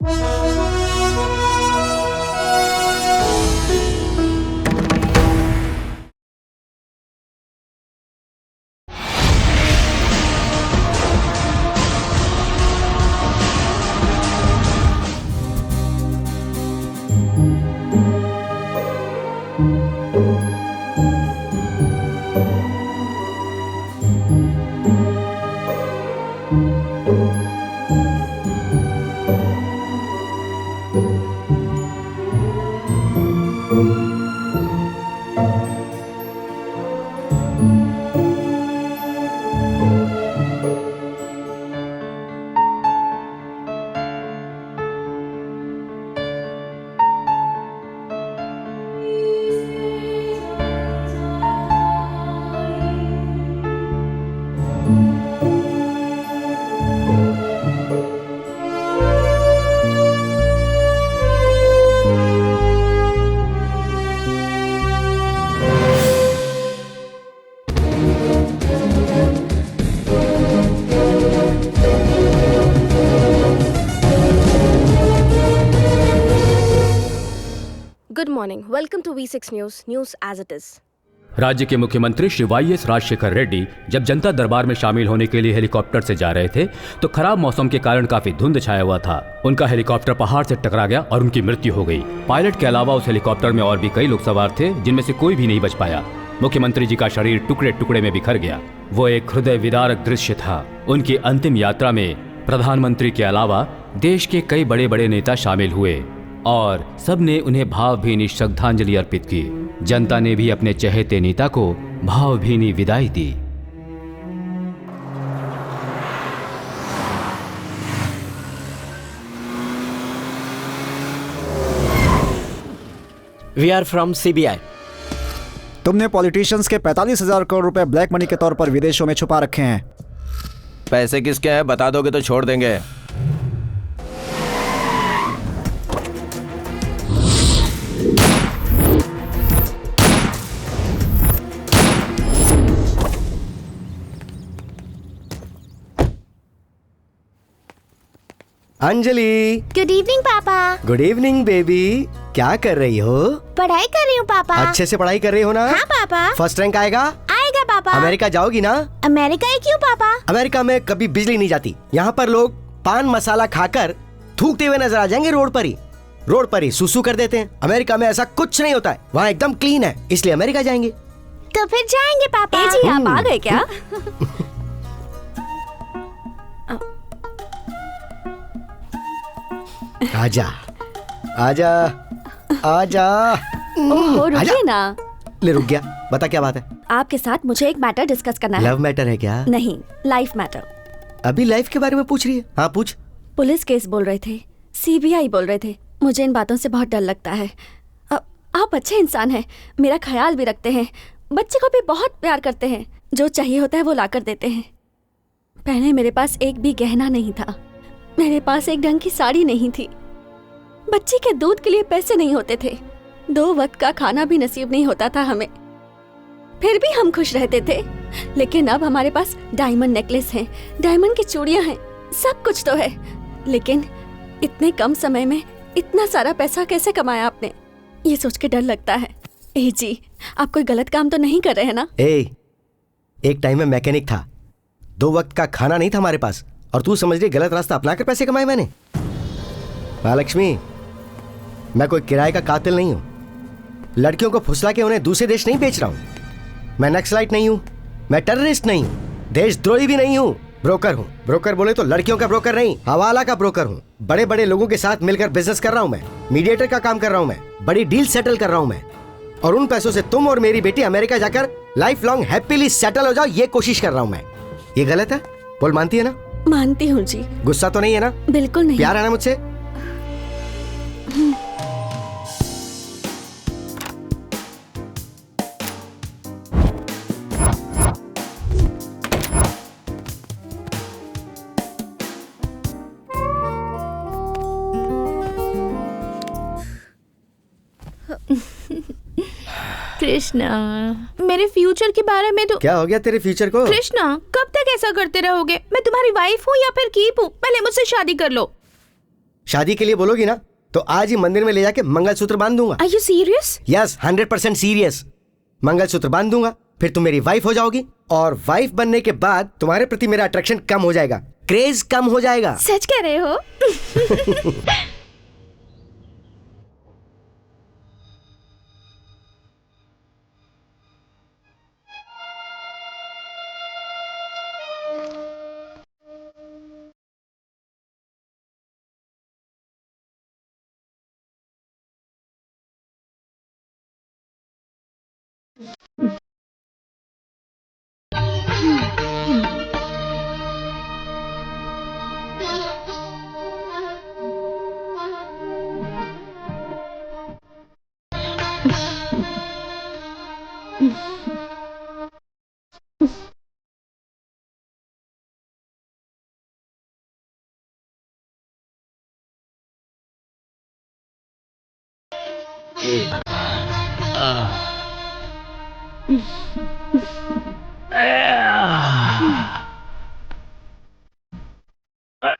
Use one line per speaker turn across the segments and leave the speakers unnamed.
Good morning. Welcome to V6 News. News as it is.
राज्य के मुख्यमंत्री श्री वाई.एस. राजशेखर रेड्डी जब जनता दरबार में शामिल होने के लिए हेलीकॉप्टर से जा रहे थे तो खराब मौसम के कारण काफी धुंध छाया हुआ था। उनका हेलीकॉप्टर पहाड़ से टकरा गया और उनकी मृत्यु हो गई। पायलट के अलावा उस हेलीकॉप्टर में और भी कई लोग सवार थे, जिनमें से कोई भी नहीं बच पाया। मुख्यमंत्री जी का शरीर टुकड़े टुकड़े में बिखर गया। वो एक हृदय विदारक दृश्य था। उनकी अंतिम यात्रा में प्रधानमंत्री के अलावा देश के कई बड़े बड़े नेता शामिल हुए और सबने उन्हें भावभीनी श्रद्धांजलि अर्पित की। जनता ने भी अपने चहेते नेता को भावभीनी विदाई दी।
We are from CBI.
तुमने पॉलिटिशियंस के 45,000 करोड़ रुपए ब्लैक मनी के तौर पर विदेशों में छुपा रखे हैं।
पैसे किसके हैं बता दोगे तो छोड़ देंगे। अंजलि।
गुड इवनिंग पापा।
Good evening baby. क्या कर रही हो?
पढ़ाई कर रही हूँ पापा।
अच्छे से पढ़ाई कर रही हो ना?
हाँ पापा।
फर्स्ट रैंक आएगा?
आएगा पापा।
अमेरिका जाओगी ना?
अमेरिका ही क्यों पापा?
अमेरिका में कभी बिजली नहीं जाती। यहाँ पर लोग पान मसाला खाकर थूकते हुए नजर आ जाएंगे रोड पर ही सुसु कर देते हैं। अमेरिका में ऐसा कुछ नहीं होता है, वहाँ एकदम क्लीन है, इसलिए अमेरिका जाएंगे।
तो फिर जाएंगे पापा।
जी आप आ गए क्या?
आजा आजा आजा।
ओहो रुकिए ना।
ले रुक गया। बता क्या बात है?
आपके साथ मुझे एक मैटर डिस्कस करना है।
लव मैटर है क्या?
नहीं, लाइफ मैटर।
अभी लाइफ के बारे में पूछ रही है? हाँ पूछ।
पुलिस केस बोल रहे थे, CBI बोल रहे थे। मुझे इन बातों से बहुत डर लगता है। आप अच्छे इंसान हैं, मेरा ख्याल भी रखते हैं, बच्चे को भी बहुत प्यार करते हैं, जो चाहिए होता है वो ला कर देते हैं। पहले मेरे पास एक भी गहना नहीं था, मेरे पास एक ढंग की साड़ी नहीं थी, बच्चे के दूध के लिए पैसे नहीं होते थे, 2 वक्त का खाना भी नसीब नहीं होता था हमें, फिर भी हम खुश रहते थे। लेकिन अब हमारे पास डायमंड नेकलेस है, डायमंड की चूड़ियां हैं, सब कुछ तो है। लेकिन इतने कम समय में इतना सारा पैसा कैसे कमाया आपने, ये सोच के डर लगता है। ए जी, आप कोई गलत काम तो नहीं कर रहे हैं ना?
एक टाइम में मैकेनिक था, 2 वक्त का खाना नहीं था हमारे पास, और तू समझ रही गलत रास्ता अपना कर पैसे कमाए मैंने? महालक्ष्मी, मैं कोई किराए का कातिल नहीं हूं, लड़कियों को फुसला के उन्हें दूसरे देश नहीं बेच रहा हूं। मैं नक्सलाइट नहीं हूं, मैं टेररिस्ट नहीं हूं, देशद्रोही भी नहीं हूं, ब्रोकर हूं। ब्रोकर बोले तो लड़कियों का ब्रोकर नहीं, हवाला का ब्रोकर हूं। बड़े बड़े लोगों के साथ मिलकर बिजनेस कर रहा हूं मैं, मीडिएटर का काम कर रहा हूं मैं, बड़ी डील सेटल कर रहा हूं मैं, और उन पैसों से तुम और मेरी बेटी अमेरिका जाकर लाइफ लॉन्ग हैप्पीली सेटल हो जाओ, ये कोशिश कर रहा हूं मैं। ये गलत है? बोल, मानती है ना?
मानती हूँ जी।
गुस्सा तो नहीं है ना?
बिल्कुल नहीं।
प्यार है ना मुझसे?
कृष्णा, मेरे फ्यूचर के बारे में तो
क्या हो गया तेरे फ्यूचर को?
कृष्णा, कब तक ऐसा करते रहोगे? मैं तुम्हारी वाइफ हूँ या फिर कीप हूँ? पहले मुझसे शादी कर लो।
शादी के लिए बोलोगी ना तो आज ही मंदिर में ले जाके मंगलसूत्र बांध दूंगा।
Are you serious?
Yes 100% serious. Mangalsutra बांध दूंगा, फिर तुम मेरी वाइफ हो जाओगी और वाइफ बनने के बाद तुम्हारे प्रति मेरा अट्रैक्शन कम हो जाएगा, क्रेज कम हो जाएगा।
सच कह रहे हो?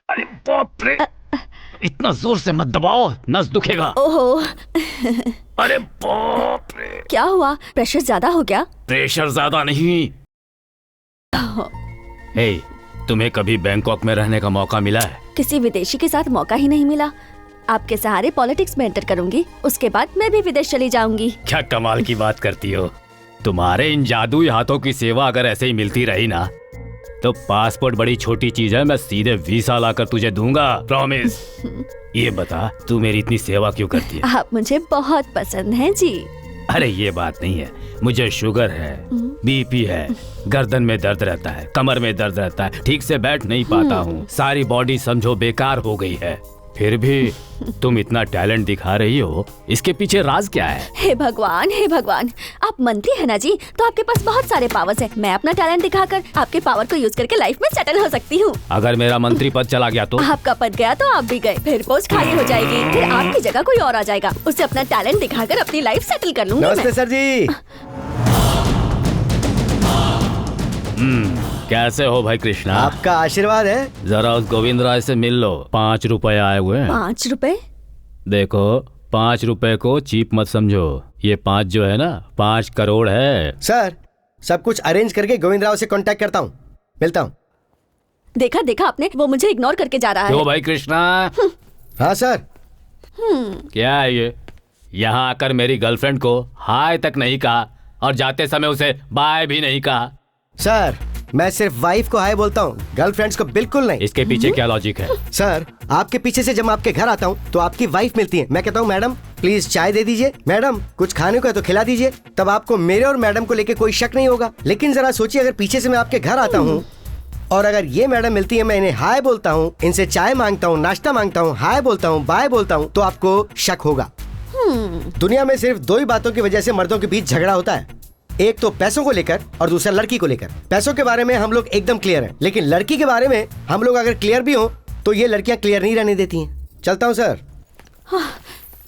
अरे बाप रे, इतना जोर से मत दबाओ, नस दुखेगा।
ओहो,
अरे बाप रे,
क्या हुआ? प्रेशर ज्यादा हो गया?
प्रेशर ज्यादा नहीं। हे, तुम्हें कभी बैंकॉक में रहने का मौका मिला है?
किसी विदेशी के साथ मौका ही नहीं मिला। आपके सहारे पॉलिटिक्स में एंटर करूंगी, उसके बाद मैं भी विदेश चली जाऊंगी।
क्या कमाल की बात करती हो। तुम्हारे इन जादुई हाथों की सेवा अगर ऐसे ही मिलती रही ना तो पासपोर्ट बड़ी छोटी चीज है, मैं सीधे वीसा लाकर तुझे दूंगा, प्रॉमिस। ये बता, तू मेरी इतनी सेवा क्यों करती है?
आप मुझे बहुत पसंद हैं जी।
अरे ये बात नहीं है, मुझे शुगर है, बीपी है, गर्दन में दर्द रहता है, कमर में दर्द रहता है, ठीक से बैठ नहीं पाता हूँ, सारी बॉडी समझो बेकार हो गई है। फिर भी तुम इतना टैलेंट दिखा रही हो, इसके पीछे राज क्या है?
हे भगवान, हे भगवान, आप मंत्री है ना जी, तो आपके पास बहुत सारे पावर्स हैं। मैं अपना टैलेंट दिखाकर आपके पावर को यूज करके लाइफ में सेटल हो सकती हूँ।
अगर मेरा मंत्री पद चला गया तो?
आपका पद गया तो आप भी गए, फिर पोस्ट खाली हो जाएगी, फिर आपकी जगह कोई और आ जाएगा, उससे अपना टैलेंट दिखाकर अपनी लाइफ सेटल कर लूंगी।
नमस्ते सर जी।
कैसे हो भाई कृष्णा?
आपका आशीर्वाद है।
जरा उस गोविंद राय से मिल लो, 5 रुपए आए हुए हैं।
5 रुपए?
देखो, 5 रुपए को चीप मत समझो, ये 5 जो है ना 5 करोड़ है।
सर, सब कुछ अरेंज करके गोविंद राव से कांटेक्ट करता हूँ, मिलता हूँ।
देखा देखा आपने, वो मुझे इग्नोर करके जा रहा है।
क्यों भाई कृष्णा?
हाँ सर।
क्या है ये? यहाँ आकर मेरी गर्लफ्रेंड को हाय तक नहीं कहा और जाते समय उसे बाय भी नहीं कहा।
सर, मैं सिर्फ वाइफ को हाय बोलता हूँ, गर्लफ्रेंड्स को बिल्कुल नहीं।
इसके पीछे क्या लॉजिक है?
सर, आपके पीछे से जब मैं आपके घर आता हूँ तो आपकी वाइफ मिलती है, मैं कहता हूँ मैडम प्लीज चाय दे दीजिए, मैडम कुछ खाने को है तो खिला दीजिए, तब आपको मेरे और मैडम को लेके कोई शक नहीं होगा। लेकिन जरा सोचिए, अगर पीछे से मैं आपके घर आता हूँ और अगर ये मैडम मिलती है, मैं इन्हें हाय बोलता हूँ, इनसे चाय मांगता हूँ, नाश्ता मांगता हूँ, हाय बोलता हूँ, बाय बोलता हूँ, तो आपको शक होगा। दुनिया में सिर्फ 2 ही बातों की वजह से मर्दों के बीच झगड़ा होता है, एक तो पैसों को लेकर और दूसरा लड़की को लेकर। पैसों के बारे में हम लोग एकदम क्लियर हैं, लेकिन लड़की के बारे में हम लोग अगर क्लियर भी हो तो ये लड़कियां क्लियर नहीं रहने देती हैं। चलता हूँ सर।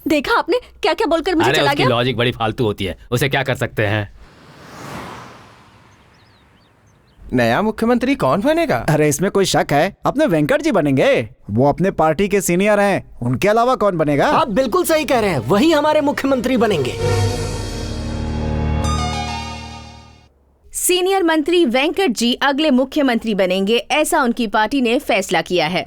देखा आपने क्या क्या बोलकर मुझे
अरे
चला
उसकी
गया।
लॉजिक बड़ी फालतू होती है, उसे क्या कर सकते हैं?
नया मुख्यमंत्री कौन बनेगा?
अरे इसमें कोई शक है? अपने वेंकट जी बनेंगे, वो अपने पार्टी के सीनियर हैं, उनके अलावा कौन बनेगा?
आप बिल्कुल सही कह रहे हैं, वही हमारे मुख्यमंत्री बनेंगे।
सीनियर मंत्री वेंकट जी अगले मुख्यमंत्री बनेंगे, ऐसा उनकी पार्टी ने फैसला किया है।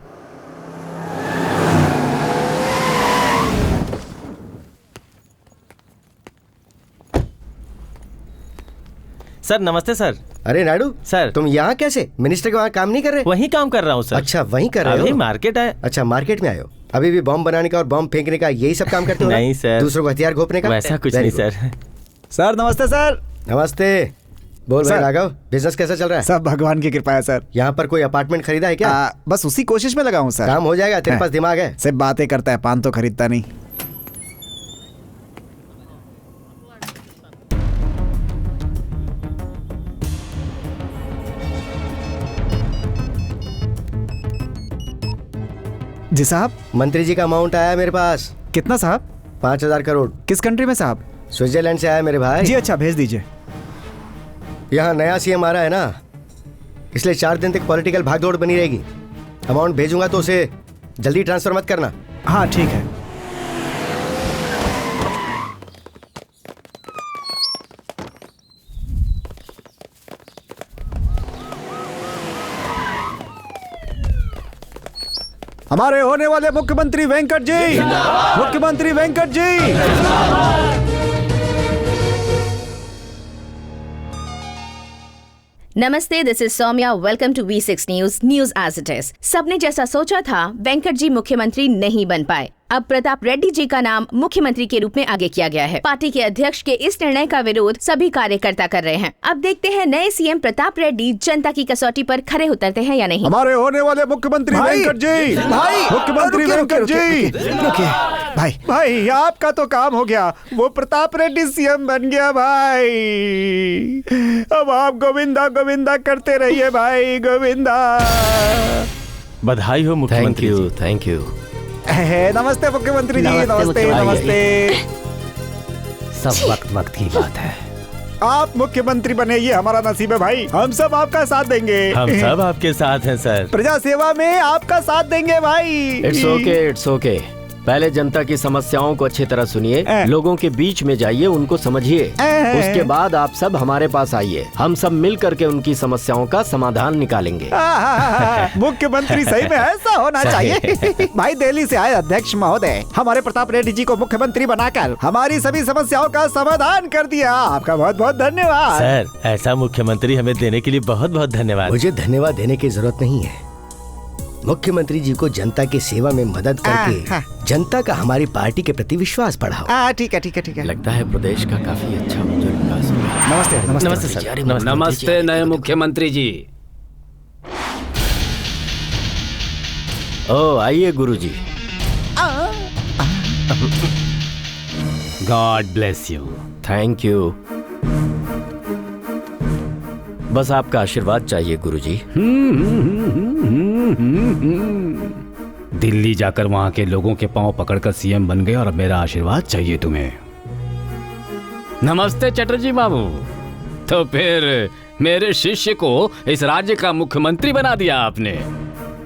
सर नमस्ते सर।
अरे नायडू
सर।
तुम यहाँ कैसे? मिनिस्टर के वहाँ काम नहीं कर रहे?
वही काम कर रहा हूँ सर।
अच्छा, वहीं कर रहे
अभी
हो?
मार्केट आए।
अच्छा, मार्केट में आए हो। अभी भी बॉम्ब बनाने का और बॉम्ब फेंकने का यही सब काम करते हो?
नहीं सर।
दूसरों को हथियार घोंपने का?
वैसा कुछ
Very
नहीं
good.
सर।
सर नमस्ते सर।
नमस्ते। बोल भाई
सर।
राघव, बिजनेस कैसा चल रहा है?
सब भगवान की कृपा है सर।
यहाँ पर कोई अपार्टमेंट खरीदा है क्या?
बस उसी कोशिश में लगा हूँ सर।
काम हो जाएगा, तेरे पास दिमाग है।
सिर्फ बातें करता है, पान तो खरीदता नहीं। जी साहब।
मंत्री जी का अमाउंट आया मेरे पास।
कितना साहब?
5,000 करोड़।
किस कंट्री में साहब?
स्विट्जरलैंड से आया मेरे भाई।
जी अच्छा, भेज दीजिए।
यहाँ नया सीएम आ रहा है ना, इसलिए 4 दिन तक पॉलिटिकल भागदौड़ बनी रहेगी। अमाउंट भेजूंगा तो उसे जल्दी ट्रांसफर मत करना।
हाँ ठीक है। हमारे होने वाले मुख्यमंत्री वेंकट जी, मुख्यमंत्री वेंकट जी।
नमस्ते, this is Saumya. Welcome to V6 news as it is. सबने जैसा सोचा था, वेंकट जी मुख्यमंत्री नहीं बन पाए। अब प्रताप रेड्डी जी का नाम मुख्यमंत्री के रूप में आगे किया गया है। पार्टी के अध्यक्ष के इस निर्णय का विरोध सभी कार्यकर्ता कर रहे हैं। अब देखते हैं नए सीएम प्रताप रेड्डी जनता की कसौटी पर खरे उतरते हैं या नहीं।
हमारे होने वाले मुख्यमंत्री वेंकट जी,
भाई,
मुख्यमंत्री वेंकट जी। भाई भाई, आपका तो काम हो गया, वो प्रताप रेड्डी सीएम बन गया भाई। अब आप गोविंदा गोविंदा करते रहिए भाई, गोविंदा।
बधाई हो मुख्यमंत्री जी।
Thank you.
नमस्ते मुख्यमंत्री जी। नमस्ते
मुख्यमंत्री।
नमस्ते।
सब वक्त वक्त की बात है।
आप मुख्यमंत्री बने, ये हमारा नसीब है भाई। हम सब आपका साथ देंगे।
हम सब आपके साथ हैं सर।
प्रजा सेवा में आपका साथ देंगे भाई।
It's okay, it's okay. पहले जनता की समस्याओं को अच्छी तरह सुनिए, लोगों के बीच में जाइए, उनको समझिए। उसके बाद आप सब हमारे पास आइए, हम सब मिल करके उनकी समस्याओं का समाधान निकालेंगे।
मुख्यमंत्री सही में ऐसा होना चाहिए। भाई, दिल्ली से आए अध्यक्ष महोदय, हमारे प्रताप रेड्डी जी को मुख्यमंत्री बनाकर हमारी सभी समस्याओं का समाधान कर दिया। आपका बहुत बहुत धन्यवाद
सर। ऐसा मुख्यमंत्री हमें देने के लिए बहुत बहुत धन्यवाद।
मुझे धन्यवाद देने की जरूरत नहीं है। मुख्यमंत्री जी को जनता की सेवा में मदद करके जनता का हमारी पार्टी के प्रति विश्वास बढ़ाओ।
ठीक है, ठीक है, ठीक है।
लगता है प्रदेश का काफी अच्छा विकास हुआ।
नमस्ते, नमस्ते,
नमस्ते सर।
नमस्ते नए मुख्यमंत्री जी।
ओ, आइए गुरुजी।
God bless you.
Thank you. बस आपका आशीर्वाद चाहिए गुरुजी।
दिल्ली जाकर वहां के लोगों के पांव पकड़कर सीएम बन गए और अब मेरा आशीर्वाद चाहिए तुम्हें। नमस्ते चटर्जी बाबू। तो फिर मेरे शिष्य को इस राज्य का मुख्यमंत्री बना दिया आपने।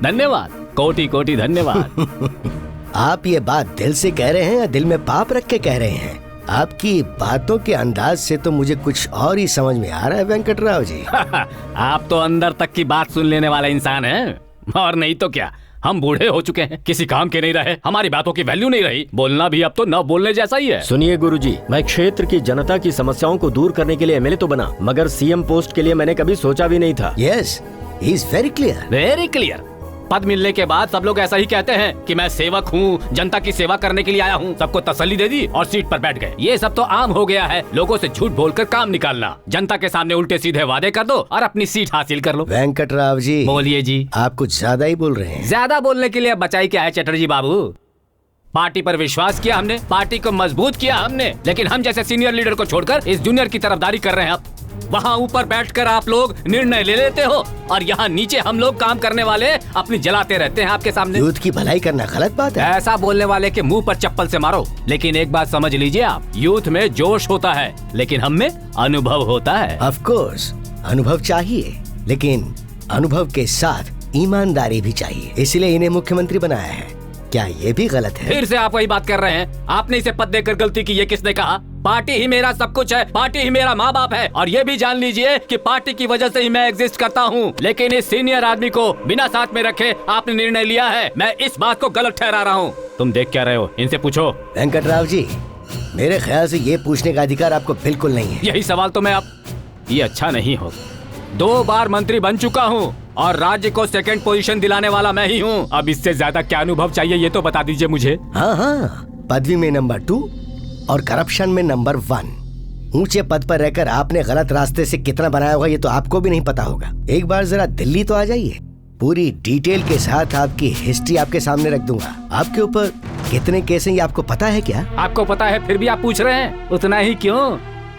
धन्यवाद, कोटि कोटि धन्यवाद।
आप ये बात दिल से कह रहे हैं या दिल में पाप रख के कह रहे हैं? आपकी बातों के अंदाज से तो मुझे कुछ और ही समझ में आ रहा है वेंकटराव जी।
आप तो अंदर तक की बात सुन लेने वाला इंसान हैं। और नहीं तो क्या, हम बूढ़े हो चुके हैं, किसी काम के नहीं रहे, हमारी बातों की वैल्यू नहीं रही, बोलना भी अब तो न बोलने जैसा ही है।
सुनिए गुरुजी, मैं क्षेत्र की जनता की समस्याओं को दूर करने के लिए एमएलए तो बना, मगर सीएम पोस्ट के लिए मैंने कभी सोचा भी नहीं था।
Yes, he is very clear.
Very clear. पद मिलने के बाद सब लोग ऐसा ही कहते हैं कि मैं सेवक हूँ, जनता की सेवा करने के लिए आया हूँ। सबको तसल्ली दे दी और सीट पर बैठ गए। ये सब तो आम हो गया है, लोगों से झूठ बोलकर काम निकालना। जनता के सामने उल्टे सीधे वादे कर दो और अपनी सीट हासिल कर लो।
वेंकटराव जी,
बोलिए जी।
आप कुछ ज्यादा ही बोल रहे हैं।
ज्यादा बोलने के लिए बचाई क्या है चटर्जी बाबू? पार्टी पर विश्वास किया हमने, पार्टी को मजबूत किया हमने, लेकिन हम जैसे सीनियर लीडर को छोड़कर इस जूनियर की तरफदारी कर रहे हैं। अब वहाँ ऊपर बैठकर आप लोग निर्णय ले लेते हो और यहाँ नीचे हम लोग काम करने वाले अपनी जलाते रहते हैं आपके सामने।
यूथ की भलाई करना गलत बात है।
ऐसा बोलने वाले के मुंह पर चप्पल से मारो। लेकिन एक बात समझ लीजिए आप, यूथ में जोश होता है लेकिन हम में अनुभव होता है।
ऑफ कोर्स अनुभव चाहिए, लेकिन अनुभव के साथ ईमानदारी भी चाहिए, इसलिए इन्हें मुख्यमंत्री बनाया है। क्या ये भी गलत है?
फिर से आप वही बात कर रहे हैं। आपने इसे पद देकर गलती की, ये किसने कहा? पार्टी ही मेरा सब कुछ है, पार्टी ही मेरा माँ बाप है। और ये भी जान लीजिए कि पार्टी की वजह से ही मैं एग्जिस्ट करता हूँ। लेकिन इस सीनियर आदमी को बिना साथ में रखे आपने निर्णय लिया है। मैं इस बात को गलत ठहरा रहा हूँ। तुम देख क्या रहे हो? इनसे पूछो।
वेंकटराव जी, मेरे ख्याल से ये पूछने का अधिकार आपको बिल्कुल नहीं है।
यही सवाल तो मैं ये अच्छा नहीं हो। 2 बार मंत्री बन चुका हूँ और राज्य को सेकंड पोजीशन दिलाने वाला मैं ही हूँ। अब इससे ज्यादा क्या अनुभव चाहिए, ये तो बता दीजिए मुझे।
हाँ, पदवी में नंबर 2 और करप्शन में नंबर 1। ऊंचे पद पर रहकर आपने गलत रास्ते से कितना बनाया होगा ये तो आपको भी नहीं पता होगा। एक बार जरा दिल्ली तो आ जाइए, पूरी डिटेल के साथ आपकी हिस्ट्री आपके सामने रख दूंगा। आपके ऊपर कितने केस हैं ये आपको पता है क्या?
आपको पता है फिर भी आप पूछ रहे हैं? उतना ही क्यों?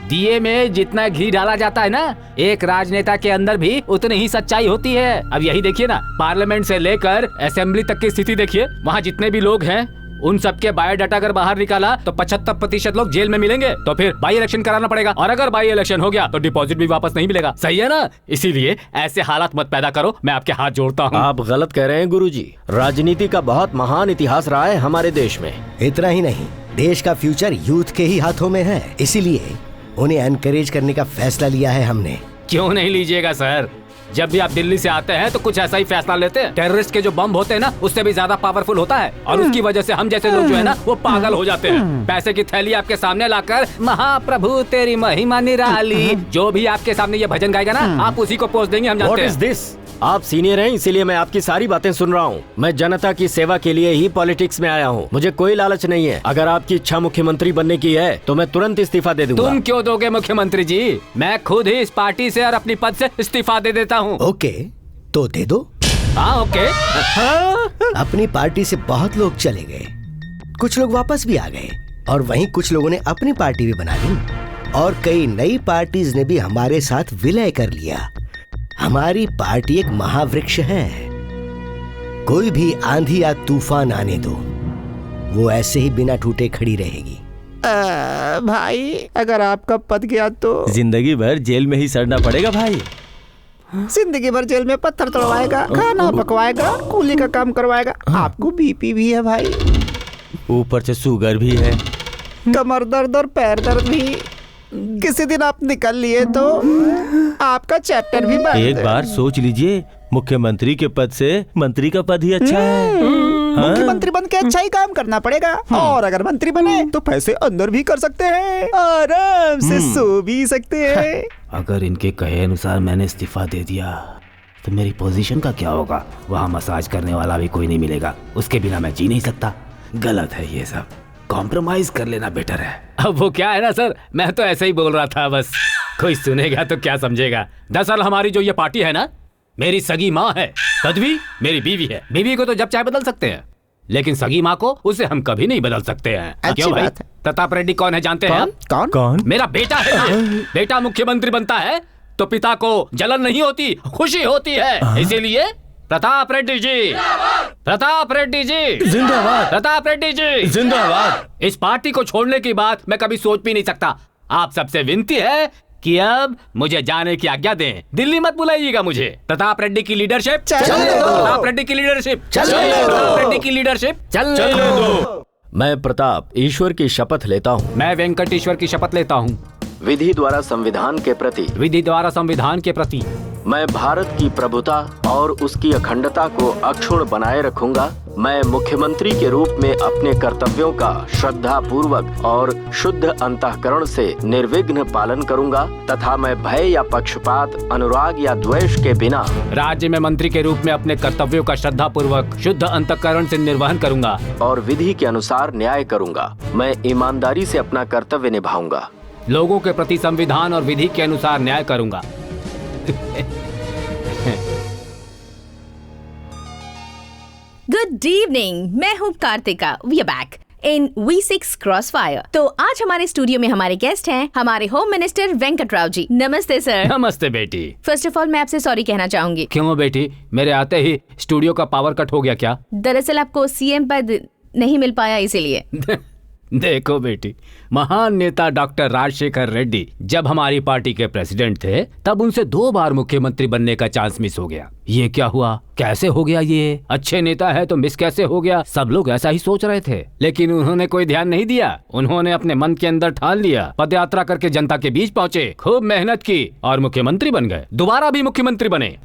दिए में जितना घी डाला जाता है ना, एक राजनेता के अंदर भी उतनी ही सच्चाई होती है। अब यही देखिए ना, पार्लियामेंट से लेकर असेंबली तक की स्थिति देखिए। वहाँ जितने भी लोग हैं उन सबके बायोडाटा अगर बाहर निकाला तो 75% लोग जेल में मिलेंगे। तो फिर बाई इलेक्शन कराना पड़ेगा, और अगर बाई इलेक्शन हो गया तो डिपॉजिट भी वापस नहीं मिलेगा। सही है ना? इसीलिए ऐसे हालात मत पैदा करो, मैं आपके हाथ जोड़ता हूँ।
आप गलत कह रहे हैं गुरुजी। राजनीति का बहुत महान इतिहास रहा है हमारे देश में।
इतना ही नहीं, देश का फ्यूचर यूथ के ही हाथों में है, इसीलिए उन्हें एनकरेज करने का फैसला लिया है हमने।
क्यों नहीं लीजिएगा सर? जब भी आप दिल्ली से आते हैं तो कुछ ऐसा ही फैसला लेते हैं। टेररिस्ट के जो बम होते हैं ना, उससे भी ज्यादा पावरफुल होता है, और उसकी वजह से हम जैसे लोग जो है ना वो पागल हो जाते हैं। पैसे की थैली आपके सामने लाकर महाप्रभु तेरी महिमा निराली, जो भी आपके सामने ये भजन गाएगा ना, आप उसी को पोस्ट देंगे, हम
What
जानते
is
हैं।
this? आप सीनियर हैं, इसीलिए मैं आपकी सारी बातें सुन रहा हूँ। मैं जनता की सेवा के लिए ही पॉलिटिक्स में आया हूँ, मुझे कोई लालच नहीं है। अगर आपकी इच्छा मुख्यमंत्री बनने की है तो मैं तुरंत इस्तीफा दे दूंगा।
तुम क्यों दोगे मुख्यमंत्री जी? मैं खुद ही इस पार्टी से और अपनी पद से इस्तीफा दे देता हूँ।
ओके, तो दे दो।
हाँ ओके।
अपनी पार्टी से बहुत लोग चले गए, कुछ लोग वापस भी आ गए, और वहीं कुछ लोगों ने अपनी पार्टी भी बना ली, और कई नई पार्टीज ने भी हमारे साथ विलय कर लिया। हमारी पार्टी एक महावृक्ष है, कोई भी आंधी या तूफान आने दो, वो ऐसे ही बिना टूटे खड़ी रहेगी।
भाई अगर आपका पद गया तो
जिंदगी भर जेल में ही सड़ना पड़ेगा भाई।
जिंदगी भर जेल में पत्थर तोड़वाएगा, खाना पकवाएगा, कूली का काम करवाएगा। आपको बीपी भी है भाई,
ऊपर से शुगर भी है,
कमर दर्द और पैर दर्द भी। किसी दिन आप निकल लिए तो आपका चैप्टर भी बंद।
एक बार सोच लीजिए, मुख्यमंत्री के पद से मंत्री का पद ही अच्छा है।
मुख्यमंत्री बन के अच्छा ही काम करना पड़ेगा, और अगर मंत्री बने तो पैसे अंदर भी कर सकते हैं, आराम से सो भी सकते हैं।
अगर इनके कहे अनुसार मैंने इस्तीफा दे दिया तो मेरी पोजीशन का क्या होगा? वहाँ मसाज करने वाला भी कोई नहीं मिलेगा, उसके बिना मैं जी नहीं सकता। गलत है ये सब, कॉम्प्रोमाइज कर लेना बेटर है। अब वो क्या है ना सर, मैं तो ऐसे ही बोल रहा था बस, कोई सुनेगा तो क्या समझेगा। दरअसल हमारी जो ये पार्टी है ना, मेरी सगी माँ है, तद्वी मेरी बीवी है। बीवी को तो जब चाहे बदल सकते हैं, लेकिन सगी माँ को उसे हम कभी नहीं बदल सकते हैं।
अच्छी
क्यों भाई?
बात है।
प्रताप रेड्डी कौन है जानते हैं?
कौन?
कौन?
मेरा बेटा है ये। बेटा मुख्यमंत्री बनता है तो पिता को जलन नहीं होती, खुशी होती है। इसीलिए प्रताप रेड्डी जी, प्रताप रेड्डी जी
जिंदाबाद,
प्रताप रेड्डी जी
जिंदाबाद।
इस पार्टी को छोड़ने की बात मैं कभी सोच भी नहीं सकता। आप सबसे विनती है कि अब मुझे जाने की आज्ञा दें। दिल्ली मत बुलाइएगा मुझे। प्रताप रेड्डी की लीडरशिप
चलने दो।
प्रताप रेड्डी की लीडरशिप प्रताप रेड्डी की लीडरशिप चलने दो।
मैं प्रताप ईश्वर की शपथ लेता हूँ,
मैं वेंकटेश्वर की शपथ लेता हूँ,
विधि द्वारा संविधान के प्रति,
विधि द्वारा संविधान के प्रति
मैं भारत की प्रभुता और उसकी अखंडता को अक्षुण्ण बनाए रखूंगा। मैं मुख्यमंत्री के रूप में अपने कर्तव्यों का श्रद्धा पूर्वक और शुद्ध अंतःकरण से निर्विघ्न पालन करूंगा, तथा मैं भय या पक्षपात, अनुराग या द्वेष के बिना
राज्य में मंत्री के रूप में अपने कर्तव्यों का श्रद्धा पूर्वक शुद्ध अंतःकरण से निर्वहन करूंगा
और विधि के अनुसार न्याय करूंगा। मैं ईमानदारी से अपना कर्तव्य निभाऊंगा,
लोगों के प्रति संविधान और विधि के अनुसार न्याय करूंगा।
गुड इवनिंग, मैं हूँ Kartika. We are back in V6 crossfire. तो आज हमारे स्टूडियो में हमारे गेस्ट हैं हमारे होम मिनिस्टर वेंकट राव जी। नमस्ते सर।
नमस्ते बेटी।
फर्स्ट ऑफ ऑल मैं आपसे सॉरी कहना चाहूंगी।
क्यों बेटी, मेरे आते ही स्टूडियो का पावर कट हो गया क्या?
दरअसल आपको CM पद नहीं मिल पाया, इसीलिए।
देखो बेटी, महान नेता डॉक्टर राजशेखर रेड्डी जब हमारी पार्टी के प्रेसिडेंट थे तब उनसे 2 बार मुख्यमंत्री बनने का चांस मिस हो गया। ये क्या हुआ, कैसे हो गया? ये अच्छे नेता है तो मिस कैसे हो गया? सब लोग ऐसा ही सोच रहे थे, लेकिन उन्होंने कोई ध्यान नहीं दिया। उन्होंने अपने मन के अंदर ठान लिया, पदयात्रा करके जनता के बीच पहुंचे, खूब मेहनत की और मुख्यमंत्री बन गए। दोबारा भी मुख्यमंत्री बने,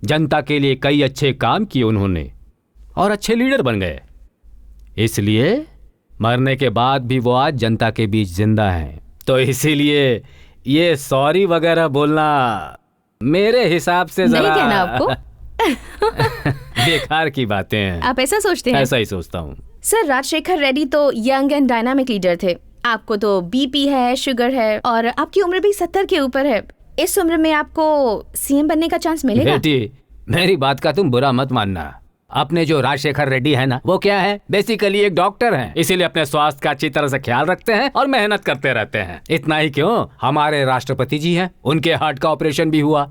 जनता के लिए कई अच्छे काम किए उन्होंने और अच्छे लीडर बन गए। इसलिए मरने के बाद भी वो आज जनता के बीच जिंदा हैं। तो इसीलिए ये सॉरी वगैरह बोलना मेरे हिसाब से
नहीं
जरा
कहना आपको।
बेकार की बातें हैं।
आप ऐसा सोचते हैं?
ऐसा ही सोचता हूँ।
सर, राजशेखर रेड्डी तो यंग एंड डायनामिक लीडर थे। आपको तो BP है, शुगर है और आपकी उम्र भी 70 के ऊपर है। इस उम्र में आपको CM बनने का चांस मिलेगा?
बेटी, मेरी बात का तुम बुरा मत मानना। अपने जो राजशेखर रेड्डी है ना, वो क्या है, बेसिकली एक डॉक्टर हैं। इसीलिए अपने स्वास्थ्य का अच्छी तरह से ख्याल रखते हैं और मेहनत करते रहते हैं। इतना ही क्यों, हमारे राष्ट्रपति जी हैं, उनके हार्ट का ऑपरेशन भी हुआ।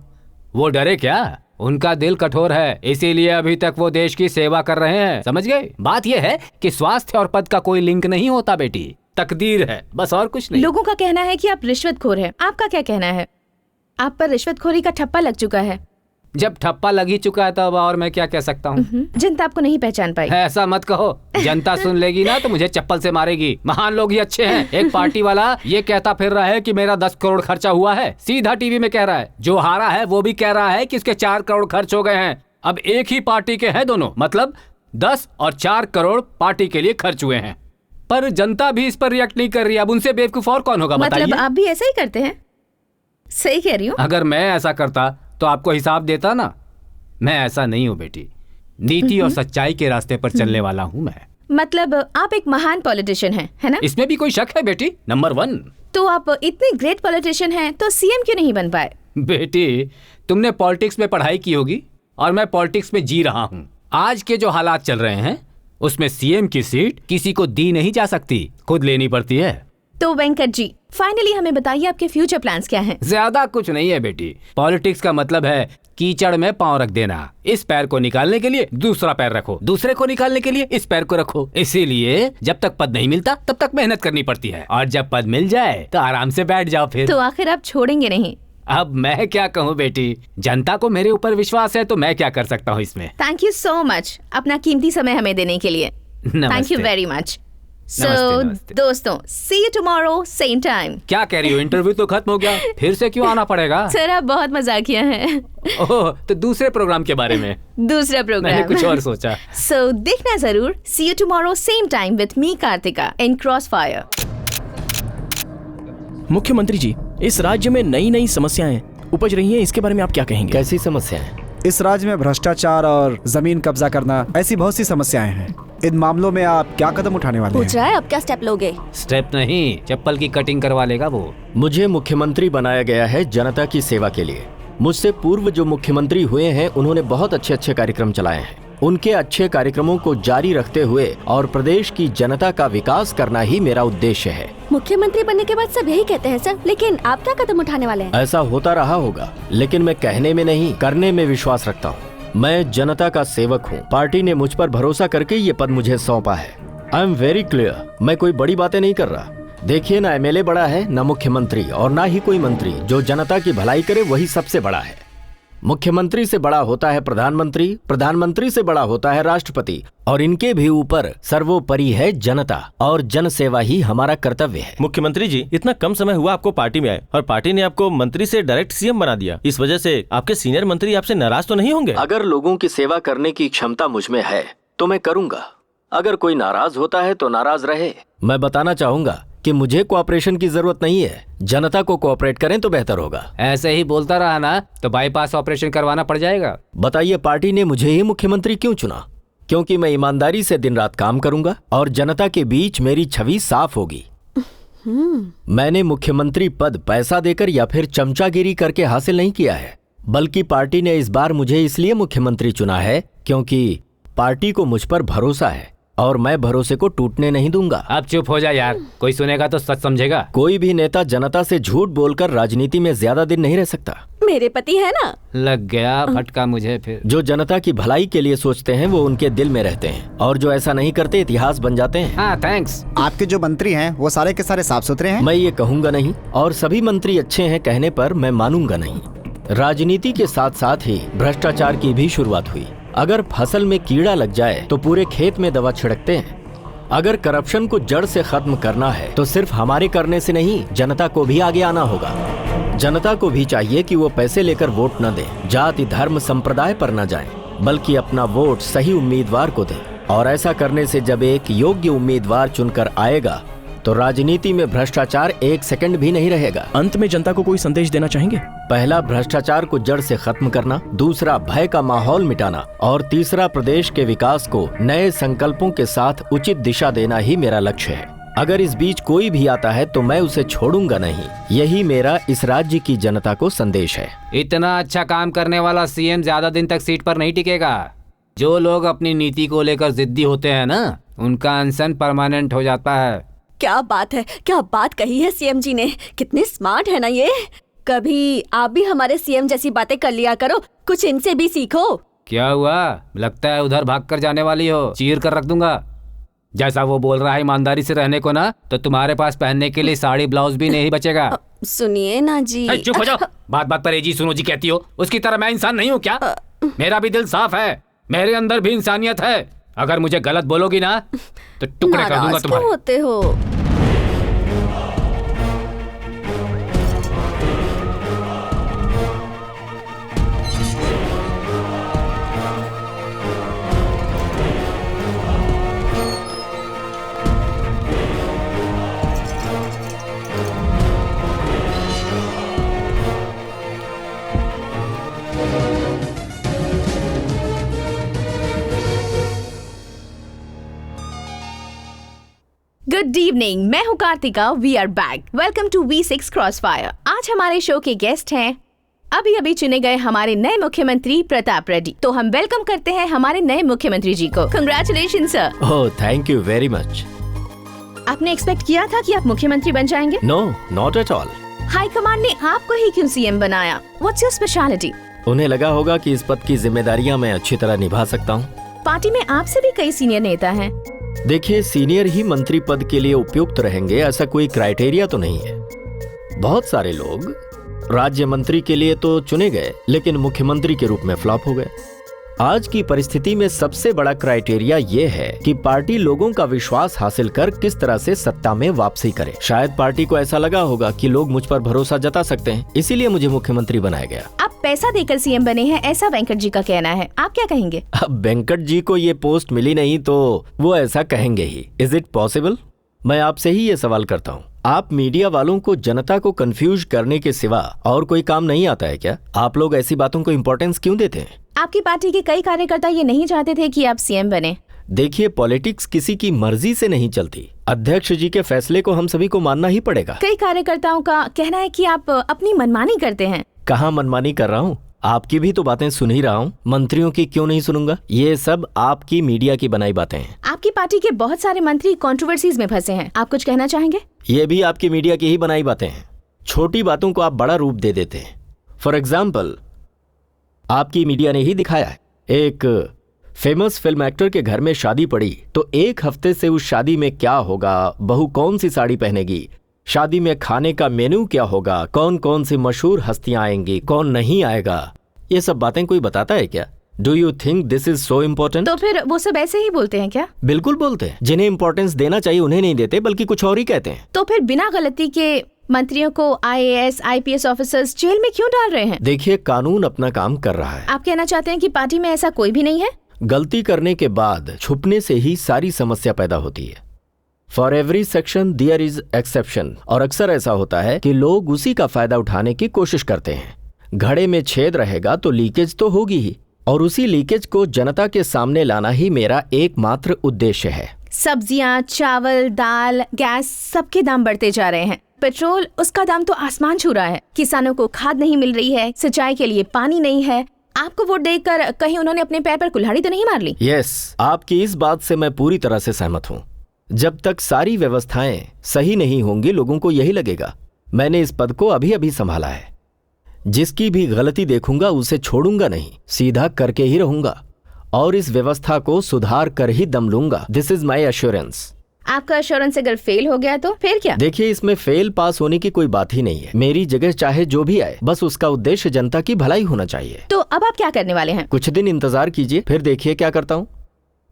वो डरे क्या? उनका दिल कठोर है, इसीलिए अभी तक वो देश की सेवा कर रहे हैं, समझ गए? बात ये है कि स्वास्थ्य और पद का कोई लिंक नहीं होता बेटी, तकदीर है, बस और कुछ नहीं।
लोगों का कहना है कि आप रिश्वतखोर हैं, आपका क्या कहना है? आप पर रिश्वतखोरी का ठप्पा लग चुका है।
जब ठप्पा लग ही चुका है तब और मैं क्या कह सकता हूँ?
जनता आपको नहीं पहचान पाई।
ऐसा मत कहो, जनता सुन लेगी ना तो मुझे चप्पल से मारेगी। महान लोग ही अच्छे हैं। एक पार्टी वाला ये कहता फिर रहा है कि मेरा 10 करोड़ खर्चा हुआ है, सीधा टीवी में कह रहा है। जो हारा है वो भी कह रहा है कि उसके 4 करोड़ खर्च हो गए हैं। अब एक ही पार्टी के हैं दोनों, मतलब 10 और 4 करोड़ पार्टी के लिए खर्च हुए हैं। पर जनता भी इस पर रिएक्ट नहीं कर रही। अब उनसे बेवकूफ और कौन होगा बताइए?
मतलब आप भी ऐसा ही करते हैं? सही कह रही हूँ।
अगर मैं ऐसा करता तो आपको हिसाब देता ना। मैं ऐसा नहीं हूँ बेटी, नीति और सच्चाई के रास्ते पर चलने वाला हूँ मैं।
मतलब आप एक महान पॉलिटिशियन हैं, है ना?
इसमें भी कोई शक है बेटी? नंबर 1।
तो आप इतने ग्रेट पॉलिटिशियन हैं तो सीएम क्यों नहीं बन पाए?
बेटी, तुमने पॉलिटिक्स में पढ़ाई की होगी और मैं पॉलिटिक्स में जी रहा हूँ। आज के जो हालात चल रहे हैं उसमें सीएम की सीट किसी को दी नहीं जा सकती, खुद लेनी पड़ती है।
तो वेंकट जी, फाइनली हमें बताइए आपके फ्यूचर प्लान्स क्या हैं?
ज्यादा कुछ नहीं है बेटी। पॉलिटिक्स का मतलब है कीचड़ में पांव रख देना। इस पैर को निकालने के लिए दूसरा पैर रखो, दूसरे को निकालने के लिए इस पैर को रखो। इसीलिए जब तक पद नहीं मिलता तब तक मेहनत करनी पड़ती है, और जब पद मिल जाए तो आराम से बैठ जाओ फिर।
तो आखिर आप छोड़ेंगे नहीं?
अब मैं क्या कहूँ बेटी, जनता को मेरे ऊपर विश्वास है तो मैं क्या कर सकता हूँ इसमें।
थैंक यू सो मच अपना कीमती समय हमें देने के लिए। Thank you very much. So दोस्तों, see you tomorrow same time.
क्या कह रही हो, इंटरव्यू तो खत्म हो गया, फिर से क्यों आना पड़ेगा?
सर आप बहुत मजाकिया हैं।
ओह, तो दूसरे प्रोग्राम के बारे में?
दूसरा प्रोग्राम
मैंने कुछ और सोचा।
सो देखना जरूर। See you tomorrow same time with me Karthika in Crossfire.
मुख्यमंत्री जी, इस राज्य में नई नई समस्याएं उपज रही हैं, इसके बारे में आप क्या कहेंगे?
कैसी समस्याएं?
इस राज्य में भ्रष्टाचार और जमीन कब्जा करना, ऐसी बहुत सी समस्याएं हैं। इन मामलों में आप क्या कदम उठाने वाले हैं?
पूछ रहा है अब क्या स्टेप लोगे?
स्टेप नहीं, चप्पल की कटिंग करवा लेगा वो।
मुझे मुख्यमंत्री बनाया गया है जनता की सेवा के लिए। मुझसे पूर्व जो मुख्यमंत्री हुए हैं उन्होंने बहुत अच्छे अच्छे कार्यक्रम चलाए हैं। उनके अच्छे कार्यक्रमों को जारी रखते हुए और प्रदेश की जनता का विकास करना ही मेरा उद्देश्य है।
मुख्यमंत्री बनने के बाद सब यही कहते हैं सर, लेकिन आप क्या कदम उठाने वाले हैं?
ऐसा होता रहा होगा, लेकिन मैं कहने में नहीं करने में विश्वास रखता हूँ। मैं जनता का सेवक हूँ। पार्टी ने मुझ पर भरोसा करके ये पद मुझे सौंपा है। I am very clear. मैं कोई बड़ी बातें नहीं कर रहा। देखिए, ना एमएलए बड़ा है, ना मुख्यमंत्री, और ना ही कोई मंत्री। जो जनता की भलाई करे वही सबसे बड़ा है। मुख्यमंत्री से बड़ा होता है प्रधानमंत्री, प्रधानमंत्री से बड़ा होता है राष्ट्रपति, और इनके भी ऊपर सर्वोपरि है जनता, और जन सेवा ही हमारा कर्तव्य है।
मुख्यमंत्री जी, इतना कम समय हुआ आपको पार्टी में आए और पार्टी ने आपको मंत्री से डायरेक्ट सीएम बना दिया। इस वजह से आपके सीनियर मंत्री आपसे नाराज तो नहीं होंगे?
अगर लोगों की सेवा करने की क्षमता मुझ में है तो मैं करूंगा। अगर कोई नाराज होता है तो नाराज रहे। मैं बताना चाहूंगा कि मुझे कोऑपरेशन की जरूरत नहीं है। जनता को कोऑपरेट करें तो बेहतर होगा।
ऐसे ही बोलता रहा ना तो बाईपास ऑपरेशन करवाना पड़ जाएगा।
बताइए, पार्टी ने मुझे ही मुख्यमंत्री क्यों चुना? क्योंकि मैं ईमानदारी से दिन रात काम करूंगा और जनता के बीच मेरी छवि साफ होगी। मैंने मुख्यमंत्री पद पैसा देकर या फिर चमचागिरी करके हासिल नहीं किया है, बल्कि पार्टी ने इस बार मुझे इसलिए मुख्यमंत्री चुना है क्योंकि पार्टी को मुझ पर भरोसा है और मैं भरोसे को टूटने नहीं दूंगा।
अब चुप हो जा यार, कोई सुनेगा तो सच समझेगा।
कोई भी नेता जनता से झूठ बोलकर राजनीति में ज्यादा दिन नहीं रह सकता।
मेरे पति है ना।
लग गया फटका मुझे फिर।
जो जनता की भलाई के लिए सोचते हैं वो उनके दिल में रहते हैं, और जो ऐसा नहीं करते इतिहास बन जाते हैं।
हाँ, थैंक्स।
आपके जो मंत्री हैं वो सारे के सारे साफ सुथरे हैं?
मैं ये कहूँगा नहीं, और सभी मंत्री अच्छे हैं कहने पर मैं मानूंगा नहीं। राजनीति के साथ साथ ही भ्रष्टाचार की भी शुरुआत हुई। अगर फसल में कीड़ा लग जाए तो पूरे खेत में दवा छिड़कते हैं। अगर करप्शन को जड़ से खत्म करना है तो सिर्फ हमारे करने से नहीं, जनता को भी आगे आना होगा। जनता को भी चाहिए कि वो पैसे लेकर वोट न दें, जाति धर्म संप्रदाय पर न जाएं, बल्कि अपना वोट सही उम्मीदवार को दें। और ऐसा करने से जब एक योग्य उम्मीदवार चुनकर आएगा तो राजनीति में भ्रष्टाचार एक सेकंड भी नहीं रहेगा।
अंत में जनता को कोई संदेश देना चाहेंगे?
पहला, भ्रष्टाचार को जड़ से खत्म करना। दूसरा, भय का माहौल मिटाना। और तीसरा, प्रदेश के विकास को नए संकल्पों के साथ उचित दिशा देना ही मेरा लक्ष्य है। अगर इस बीच कोई भी आता है तो मैं उसे छोड़ूंगा नहीं। यही मेरा इस राज्य की जनता को संदेश है।
इतना अच्छा काम करने वाला सीएम ज्यादा दिन तक सीट पर नहीं टिकेगा। जो लोग अपनी नीति को लेकर जिद्दी होते हैं ना, उनका अनशन परमानेंट हो जाता है।
क्या बात है, क्या बात कही है सीएम जी ने। कितने स्मार्ट है ना ये। कभी आप भी हमारे सीएम जैसी बातें कर लिया करो, कुछ इनसे भी सीखो।
क्या हुआ? लगता है उधर भाग कर जाने वाली हो। चीर कर रख दूंगा। जैसा वो बोल रहा है ईमानदारी से रहने को ना, तो तुम्हारे पास पहनने के लिए साड़ी ब्लाउज भी नहीं बचेगा।
सुनिए ना जी।
चुप हो जाओ। बात बात पर जी सुनो जी कहती हो। उसकी तरह मैं इंसान नहीं हूँ क्या? मेरा भी दिल साफ है, मेरे अंदर भी इंसानियत है। अगर मुझे गलत बोलोगी ना तो टुकड़े कर दूंगा तुम्हारे।
होते हो।
गुड इवनिंग, मैं हूँ Kartika. We are back. Welcome to V6 crossfire. आज हमारे शो के गेस्ट हैं अभी अभी चुने गए हमारे नए मुख्यमंत्री प्रताप रेड्डी। तो हम वेलकम करते हैं हमारे नए मुख्यमंत्री जी को। Congratulation sir.
Oh thank you very much.
आपने एक्सपेक्ट किया था कि आप मुख्यमंत्री बन जाएंगे?
No, not at all.
High command ने आपको ही क्यों सीएम बनाया? What's your speciality?
उन्हें लगा होगा कि इस पद की जिम्मेदारियां मैं अच्छी तरह निभा सकता हूँ।
पार्टी में आपसे भी कई सीनियर नेता हैं।
देखिए, सीनियर ही मंत्री पद के लिए उपयुक्त रहेंगे ऐसा कोई क्राइटेरिया तो नहीं है। बहुत सारे लोग राज्य मंत्री के लिए तो चुने गए लेकिन मुख्यमंत्री के रूप में फ्लॉप हो गए। आज की परिस्थिति में सबसे बड़ा क्राइटेरिया ये है कि पार्टी लोगों का विश्वास हासिल कर किस तरह से सत्ता में वापसी करे। शायद पार्टी को ऐसा लगा होगा कि लोग मुझ पर भरोसा जता सकते हैं, इसीलिए मुझे मुख्यमंत्री बनाया गया।
आप पैसा देकर सीएम बने हैं ऐसा वेंकट जी का कहना है, आप क्या कहेंगे?
अब वेंकट जी को ये पोस्ट मिली नहीं तो वो ऐसा कहेंगे ही। Is it possible? मैं आपसे ही ये सवाल करता हूँ, आप मीडिया वालों को जनता को कंफ्यूज करने के सिवा और कोई काम नहीं आता है क्या? आप लोग ऐसी बातों को इम्पोर्टेंस क्यों देते हैं?
आपकी पार्टी के कई कार्यकर्ता ये नहीं चाहते थे कि आप सीएम बने।
देखिए, पॉलिटिक्स किसी की मर्जी से नहीं चलती। अध्यक्ष जी के फैसले को हम सभी को मानना ही पड़ेगा।
कई कार्यकर्ताओं का कहना है कि आप अपनी मनमानी करते हैं।
कहाँ मनमानी कर रहा हूँ? आपकी भी तो बातें सुन ही रहा हूँ। मंत्रियों की क्यों नहीं सुनूंगा? ये सब आपकी मीडिया की बनाई बातें हैं।
आपकी पार्टी के बहुत सारे मंत्री कंट्रोवर्सीज में फंसे हैं, आप कुछ कहना चाहेंगे?
ये भी आपकी मीडिया की ही बनाई बातें हैं। छोटी बातों को आप बड़ा रूप दे देते हैं। फॉर एग्जाम्पल, आपकी मीडिया ने ही दिखाया है, एक फेमस फिल्म एक्टर के घर में शादी पड़ी तो एक हफ्ते से उस शादी में क्या होगा, बहू कौन सी साड़ी पहनेगी, शादी में खाने का मेन्यू क्या होगा, कौन कौन सी मशहूर हस्तियां आएंगी, कौन नहीं आएगा, ये सब बातें कोई बताता है क्या? Do you think this is so important?
तो फिर वो सब ऐसे ही बोलते हैं क्या?
बिल्कुल बोलते हैं। जिन्हें इम्पोर्टेंस देना चाहिए उन्हें नहीं देते, बल्कि कुछ और ही कहते हैं।
तो फिर बिना गलती के मंत्रियों को IAS, IPS ऑफिसर्स जेल में क्यों डाल रहे हैं?
देखिए, कानून अपना काम कर रहा है।
आप कहना चाहते हैं कि पार्टी में ऐसा कोई भी नहीं है?
गलती करने के बाद छुपने से ही सारी समस्या पैदा होती है। For every section there is exception. और अक्सर ऐसा होता है कि लोग उसी का फायदा उठाने की कोशिश करते हैं। घड़े में छेद रहेगा तो लीकेज तो होगी ही, और उसी लीकेज को जनता के सामने लाना ही मेरा एकमात्र उद्देश्य है।
सब्जियां, चावल, दाल, गैस सबके दाम बढ़ते जा रहे हैं। पेट्रोल, उसका दाम तो आसमान छू रहा है। किसानों को खाद नहीं मिल रही है, सिंचाई के लिए पानी नहीं है। आपको वोट देकर कहीं उन्होंने अपने पैर पर कुल्हाड़ी तो नहीं मार ली?
यस, आपकी इस बात से मैं पूरी तरह से सहमत हूँ। जब तक सारी व्यवस्थाएं सही नहीं होंगी, लोगों को यही लगेगा मैंने इस पद को अभी अभी संभाला है। जिसकी भी गलती देखूंगा उसे छोड़ूंगा नहीं, सीधा करके ही रहूंगा और इस व्यवस्था को सुधार कर ही दम लूंगा। This is my assurance.
आपका एश्योरेंस अगर फेल हो गया तो फिर क्या?
देखिए, इसमें फेल पास होने की कोई बात ही नहीं है। मेरी जगह चाहे जो भी आए, बस उसका उद्देश्य जनता की भलाई होना चाहिए।
तो अब आप क्या करने वाले हैं?
कुछ दिन इंतजार कीजिए, फिर देखिए क्या करता हूँ।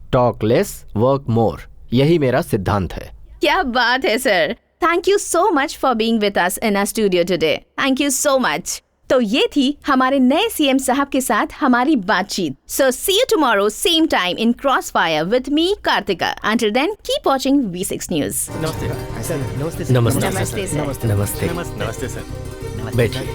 टॉक लेस, वर्क मोर, यही मेरा सिद्धांत है।
क्या बात है sir. Thank you so much for being with us in our studio today. Thank you so much. तो ये थी हमारे नए सीएम साहब के साथ हमारी बातचीत। So see you tomorrow same time in Crossfire with me Karthika. Until then keep watching V6 news.
नमस्ते।
नमस्ते सर।
नमस्ते सर। बैठिए।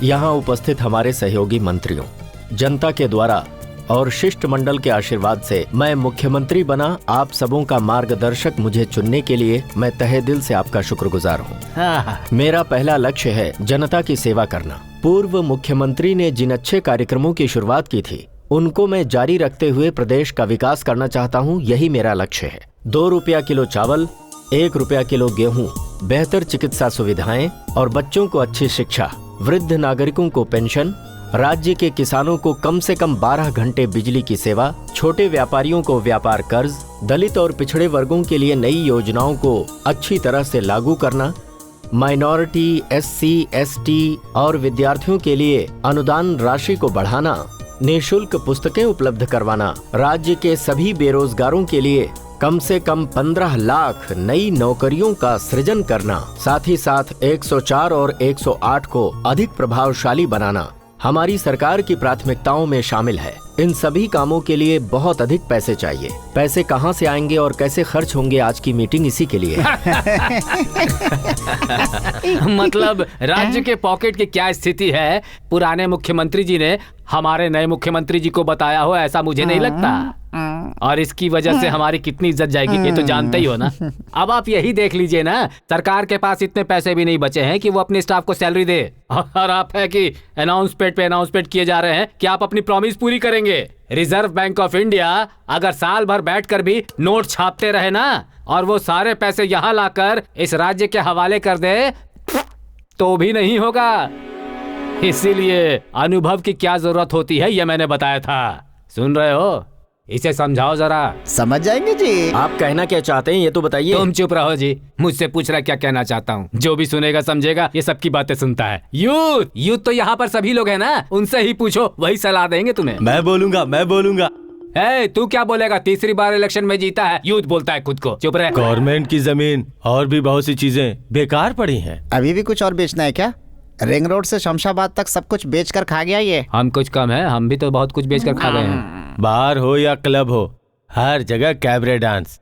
यहाँ उपस्थित हमारे सहयोगी मंत्रियों, जनता के द्वारा और शिष्टमंडल के आशीर्वाद से मैं मुख्यमंत्री बना। आप सबों का मार्गदर्शक मुझे चुनने के लिए मैं तहे दिल से आपका शुक्रगुजार हूँ। मेरा पहला लक्ष्य है जनता की सेवा करना। पूर्व मुख्यमंत्री ने जिन अच्छे कार्यक्रमों की शुरुआत की थी, उनको मैं जारी रखते हुए प्रदेश का विकास करना चाहता हूँ। यही मेरा लक्ष्य है। 2 रुपया किलो चावल, 1 रुपया किलो गेहूं, बेहतर चिकित्सा सुविधाएं और बच्चों को अच्छी शिक्षा, वृद्ध नागरिकों को पेंशन, राज्य के किसानों को कम से कम 12 घंटे बिजली की सेवा, छोटे व्यापारियों को व्यापार कर्ज, दलित और पिछड़े वर्गों के लिए नई योजनाओं को अच्छी तरह से लागू करना, माइनॉरिटी, SC, ST और विद्यार्थियों के लिए अनुदान राशि को बढ़ाना, निःशुल्क पुस्तकें उपलब्ध करवाना, राज्य के सभी बेरोजगारों के लिए कम से कम 15 लाख नई नौकरियों का सृजन करना, साथ ही साथ 104 और 108 को अधिक प्रभावशाली बनाना हमारी सरकार की प्राथमिकताओं में शामिल है। इन सभी कामों के लिए बहुत अधिक पैसे चाहिए। पैसे कहां से आएंगे और कैसे खर्च होंगे, आज की मीटिंग इसी के लिए है।
मतलब राज्य के पॉकेट की क्या स्थिति है, पुराने मुख्यमंत्री जी ने हमारे नए मुख्यमंत्री जी को बताया हो, ऐसा मुझे नहीं लगता। और इसकी वजह से हमारी कितनी इज्जत जाएगी ये तो जानते ही हो ना। अब आप यही देख लीजिए ना, सरकार के पास इतने पैसे भी नहीं बचे हैं कि वो अपने स्टाफ को सैलरी दे, और आप है कि अनाउंसमेंट पे अनाउंसमेंट किए जा रहे हैं कि आप अपनी प्रॉमिस पूरी करेंगे। रिजर्व बैंक ऑफ इंडिया अगर साल भर बैठकर भी नोट छापते रहे ना, और वो सारे पैसे यहाँ लाकर इस राज्य के हवाले कर दे, तो भी नहीं होगा। इसीलिए अनुभव की क्या जरूरत होती है ये मैंने बताया था। सुन रहे हो, इसे समझाओ जरा।
समझ जाएंगे जी।
आप कहना क्या चाहते हैं ये तो बताइए।
तुम चुप रहो जी, मुझसे पूछ रहा क्या कहना चाहता हूँ। जो भी सुनेगा समझेगा, ये सबकी बातें सुनता है। यूथ तो यहाँ पर सभी लोग हैं ना, उनसे ही पूछो, वही सलाह देंगे तुम्हें।
मैं बोलूंगा।
तू क्या बोलेगा? तीसरी बार इलेक्शन में जीता है, यूथ बोलता है खुद को। चुप रहे।
गवर्नमेंट की जमीन और भी बहुत सी चीजें बेकार पड़ी हैं।
अभी भी कुछ और बेचना है क्या? रिंग रोड से शमशाबाद तक सब कुछ बेचकर खा गया ये।
हम कुछ कम है, हम भी तो बहुत कुछ बेचकर खा गए हैं।
बार हो या क्लब हो, हर जगह कैबरे डांस।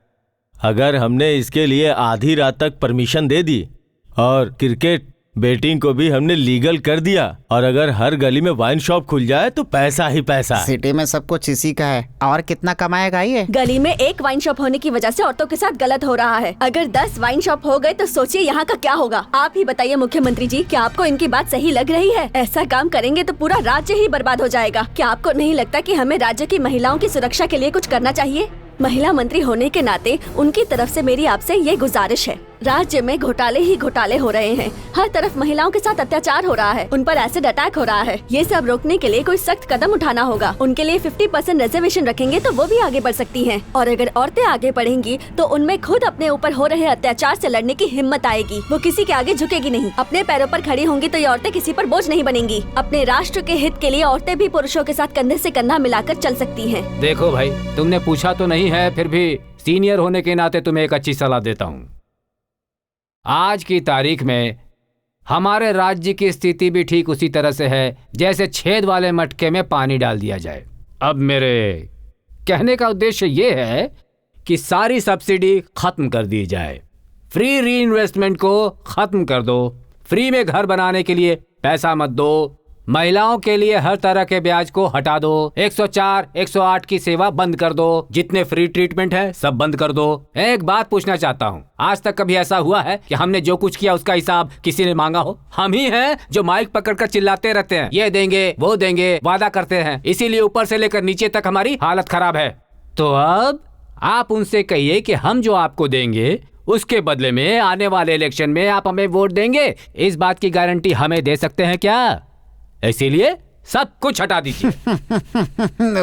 अगर हमने इसके लिए आधी रात तक परमिशन दे दी और क्रिकेट बेटिंग को भी हमने लीगल कर दिया, और अगर हर गली में वाइन शॉप खुल जाए तो पैसा ही पैसा।
सिटी में सब कुछ इसी का है, और कितना कमाएगा ये?
गली में एक वाइन शॉप होने की वजह से औरतों के साथ गलत हो रहा है। अगर 10 वाइन शॉप हो गए तो सोचिए यहाँ का क्या होगा। आप ही बताइए मुख्यमंत्री जी, क्या आपको इनकी बात सही लग रही है? ऐसा काम करेंगे तो पूरा राज्य ही बर्बाद हो जाएगा। क्या आपको नहीं लगता कि हमें राज्य की महिलाओं की सुरक्षा के लिए कुछ करना चाहिए? महिला मंत्री होने के नाते उनकी तरफ से मेरी आपसे ये गुजारिश है। राज्य में घोटाले ही घोटाले हो रहे हैं, हर तरफ महिलाओं के साथ अत्याचार हो रहा है, उन पर एसिड अटैक हो रहा है। ये सब रोकने के लिए कोई सख्त कदम उठाना होगा। उनके लिए 50% रिजर्वेशन रखेंगे तो वो भी आगे बढ़ सकती हैं। और अगर औरतें आगे बढ़ेंगी तो उनमें खुद अपने ऊपर हो रहे अत्याचार से लड़ने की हिम्मत आएगी। वो किसी के आगे झुकेगी नहीं, अपने पैरों पर खड़ी होंगी तो ये औरतें किसी पर बोझ नहीं बनेंगी। अपने राष्ट्र के हित के लिए औरतें भी पुरुषों के साथ कंधे से कंधा मिलाकर चल सकती हैं।
देखो भाई, तुमने पूछा तो नहीं है, फिर भी सीनियर होने के नाते तुम्हें एक अच्छी सलाह देता हूँ। आज की तारीख में हमारे राज्य की स्थिति भी ठीक उसी तरह से है जैसे छेद वाले मटके में पानी डाल दिया जाए। अब मेरे कहने का उद्देश्य ये है कि सारी सब्सिडी खत्म कर दी जाए, फ्री री इन्वेस्टमेंट को खत्म कर दो, फ्री में घर बनाने के लिए पैसा मत दो, महिलाओं के लिए हर तरह के ब्याज को हटा दो, 104, 108 की सेवा बंद कर दो, जितने फ्री ट्रीटमेंट है सब बंद कर दो। एक बात पूछना चाहता हूँ, आज तक कभी ऐसा हुआ है कि हमने जो कुछ किया उसका हिसाब किसी ने मांगा हो? हम ही हैं जो माइक पकड़कर चिल्लाते रहते हैं, ये देंगे वो देंगे, वादा करते हैं, इसीलिए ऊपर से लेकर नीचे तक हमारी हालत खराब है। तो अब आप उनसे कहिए कि हम जो आपको देंगे उसके बदले में आने वाले इलेक्शन में आप हमें वोट देंगे। इस बात की गारंटी हमें दे सकते हैं क्या? इसीलिए सब कुछ हटा दीजिए।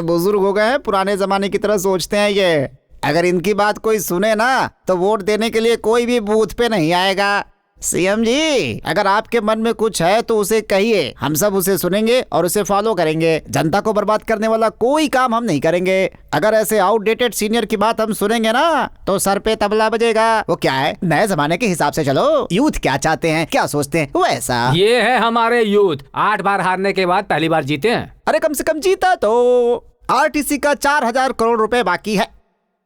बुजुर्ग हो गए हैं, पुराने जमाने की तरह सोचते हैं ये। अगर इनकी बात कोई सुने ना तो वोट देने के लिए कोई भी बूथ पे नहीं आएगा। सीएम जी, अगर आपके मन में कुछ है तो उसे कहिए, हम सब उसे सुनेंगे और उसे फॉलो करेंगे। जनता को बर्बाद करने वाला कोई काम हम नहीं करेंगे। अगर ऐसे आउटडेटेड सीनियर की बात हम सुनेंगे ना तो सर पे तबला बजेगा। वो क्या है, नए जमाने के हिसाब से चलो। यूथ क्या चाहते हैं, क्या सोचते हैं, वो ऐसा।
ये है हमारे यूथ, 8 बार हारने के बाद पहली बार जीते हैं।
अरे कम से कम जीता तो। आरटीसी का 4000 करोड़ रुपए बाकी है,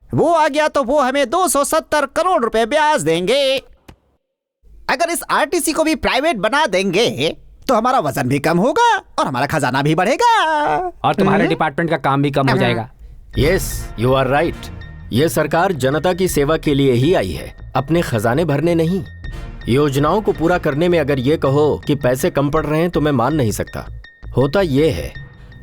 वो आ गया तो वो हमें 270 करोड़ रुपए ब्याज देंगे। अगर इस आरटीसी को भी प्राइवेट बना देंगे तो हमारा वजन भी कम होगा और हमारा खजाना भी बढ़ेगा
और तुम्हारे डिपार्टमेंट का काम भी कम हो जाएगा।
Yes, you are right. ये सरकार जनता की सेवा के लिए ही आई है, अपने खजाने भरने नहीं। योजनाओं को पूरा करने में अगर ये कहो कि पैसे कम पड़ रहे हैं तो मैं मान नहीं सकता। होता ये है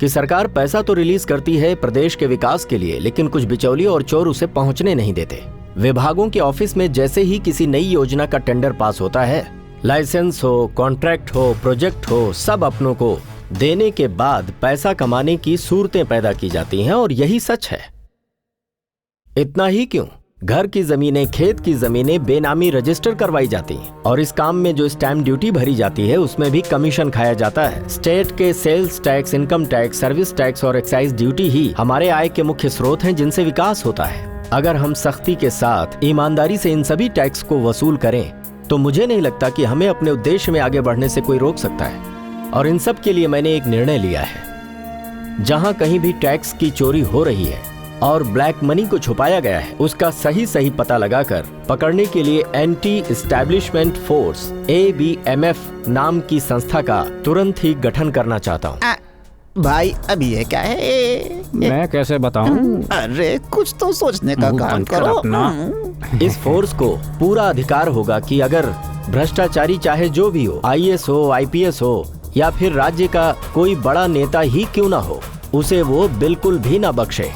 कि सरकार पैसा तो रिलीज करती है प्रदेश के विकास के लिए, लेकिन कुछ बिचौलिए और चोर उसे पहुंचने नहीं देते। विभागों के ऑफिस में जैसे ही किसी नई योजना का टेंडर पास होता है, लाइसेंस हो, कॉन्ट्रैक्ट हो, प्रोजेक्ट हो, सब अपनों को देने के बाद पैसा कमाने की सूरतें पैदा की जाती हैं और यही सच है। इतना ही क्यों, घर की जमीनें, खेत की जमीनें बेनामी रजिस्टर करवाई जाती हैं और इस काम में जो स्टैम्प ड्यूटी भरी जाती है उसमें भी कमीशन खाया जाता है। स्टेट के sales tax, income tax, service tax और एक्साइज ड्यूटी ही हमारे आय के मुख्य स्रोत हैं जिनसे विकास होता है। अगर हम सख्ती के साथ ईमानदारी से इन सभी टैक्स को वसूल करें तो मुझे नहीं लगता कि हमें अपने उद्देश्य में आगे बढ़ने से कोई रोक सकता है। और इन सब के लिए मैंने एक निर्णय लिया है, जहां कहीं भी टैक्स की चोरी हो रही है और ब्लैक मनी को छुपाया गया है, उसका सही पता लगाकर पकड़ने के लिए एंटी एस्टैब्लिशमेंट फोर्स ABMF नाम की संस्था का तुरंत ही गठन करना चाहता हूँ।
भाई अभी ये क्या है?
मैं कैसे बताऊं?
अरे कुछ तो सोचने का काम करो।
इस फोर्स को पूरा अधिकार होगा कि अगर भ्रष्टाचारी चाहे जो भी हो, IAS हो, IPS हो या फिर राज्य का कोई बड़ा नेता ही क्यों ना हो, उसे वो बिल्कुल भी ना बख्शे।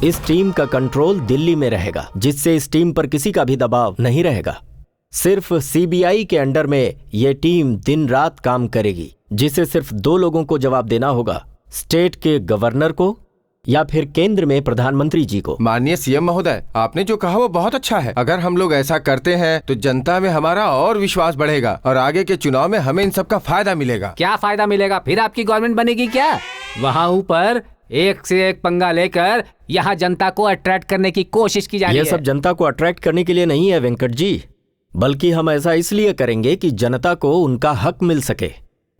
इस टीम का कंट्रोल दिल्ली में रहेगा, जिससे इस टीम पर किसी का भी दबाव नहीं रहेगा। सिर्फ CBI के अंडर में ये टीम दिन रात काम करेगी, जिसे सिर्फ 2 लोगों को जवाब देना होगा, स्टेट के गवर्नर को या फिर केंद्र में प्रधानमंत्री जी को।
माननीय CM महोदय, आपने जो कहा वो बहुत अच्छा है। अगर हम लोग ऐसा करते हैं तो जनता में हमारा और विश्वास बढ़ेगा और आगे के चुनाव में हमें इन सब का फायदा मिलेगा।
क्या फायदा मिलेगा? फिर आपकी गवर्नमेंट बनेगी क्या? वहाँ ऊपर एक से एक पंगा लेकर यहाँ जनता को अट्रैक्ट करने की कोशिश की जा रही है।
ये सब जनता को अट्रैक्ट करने के लिए नहीं है वेंकट जी, बल्कि हम ऐसा इसलिए करेंगे कि जनता को उनका हक मिल सके।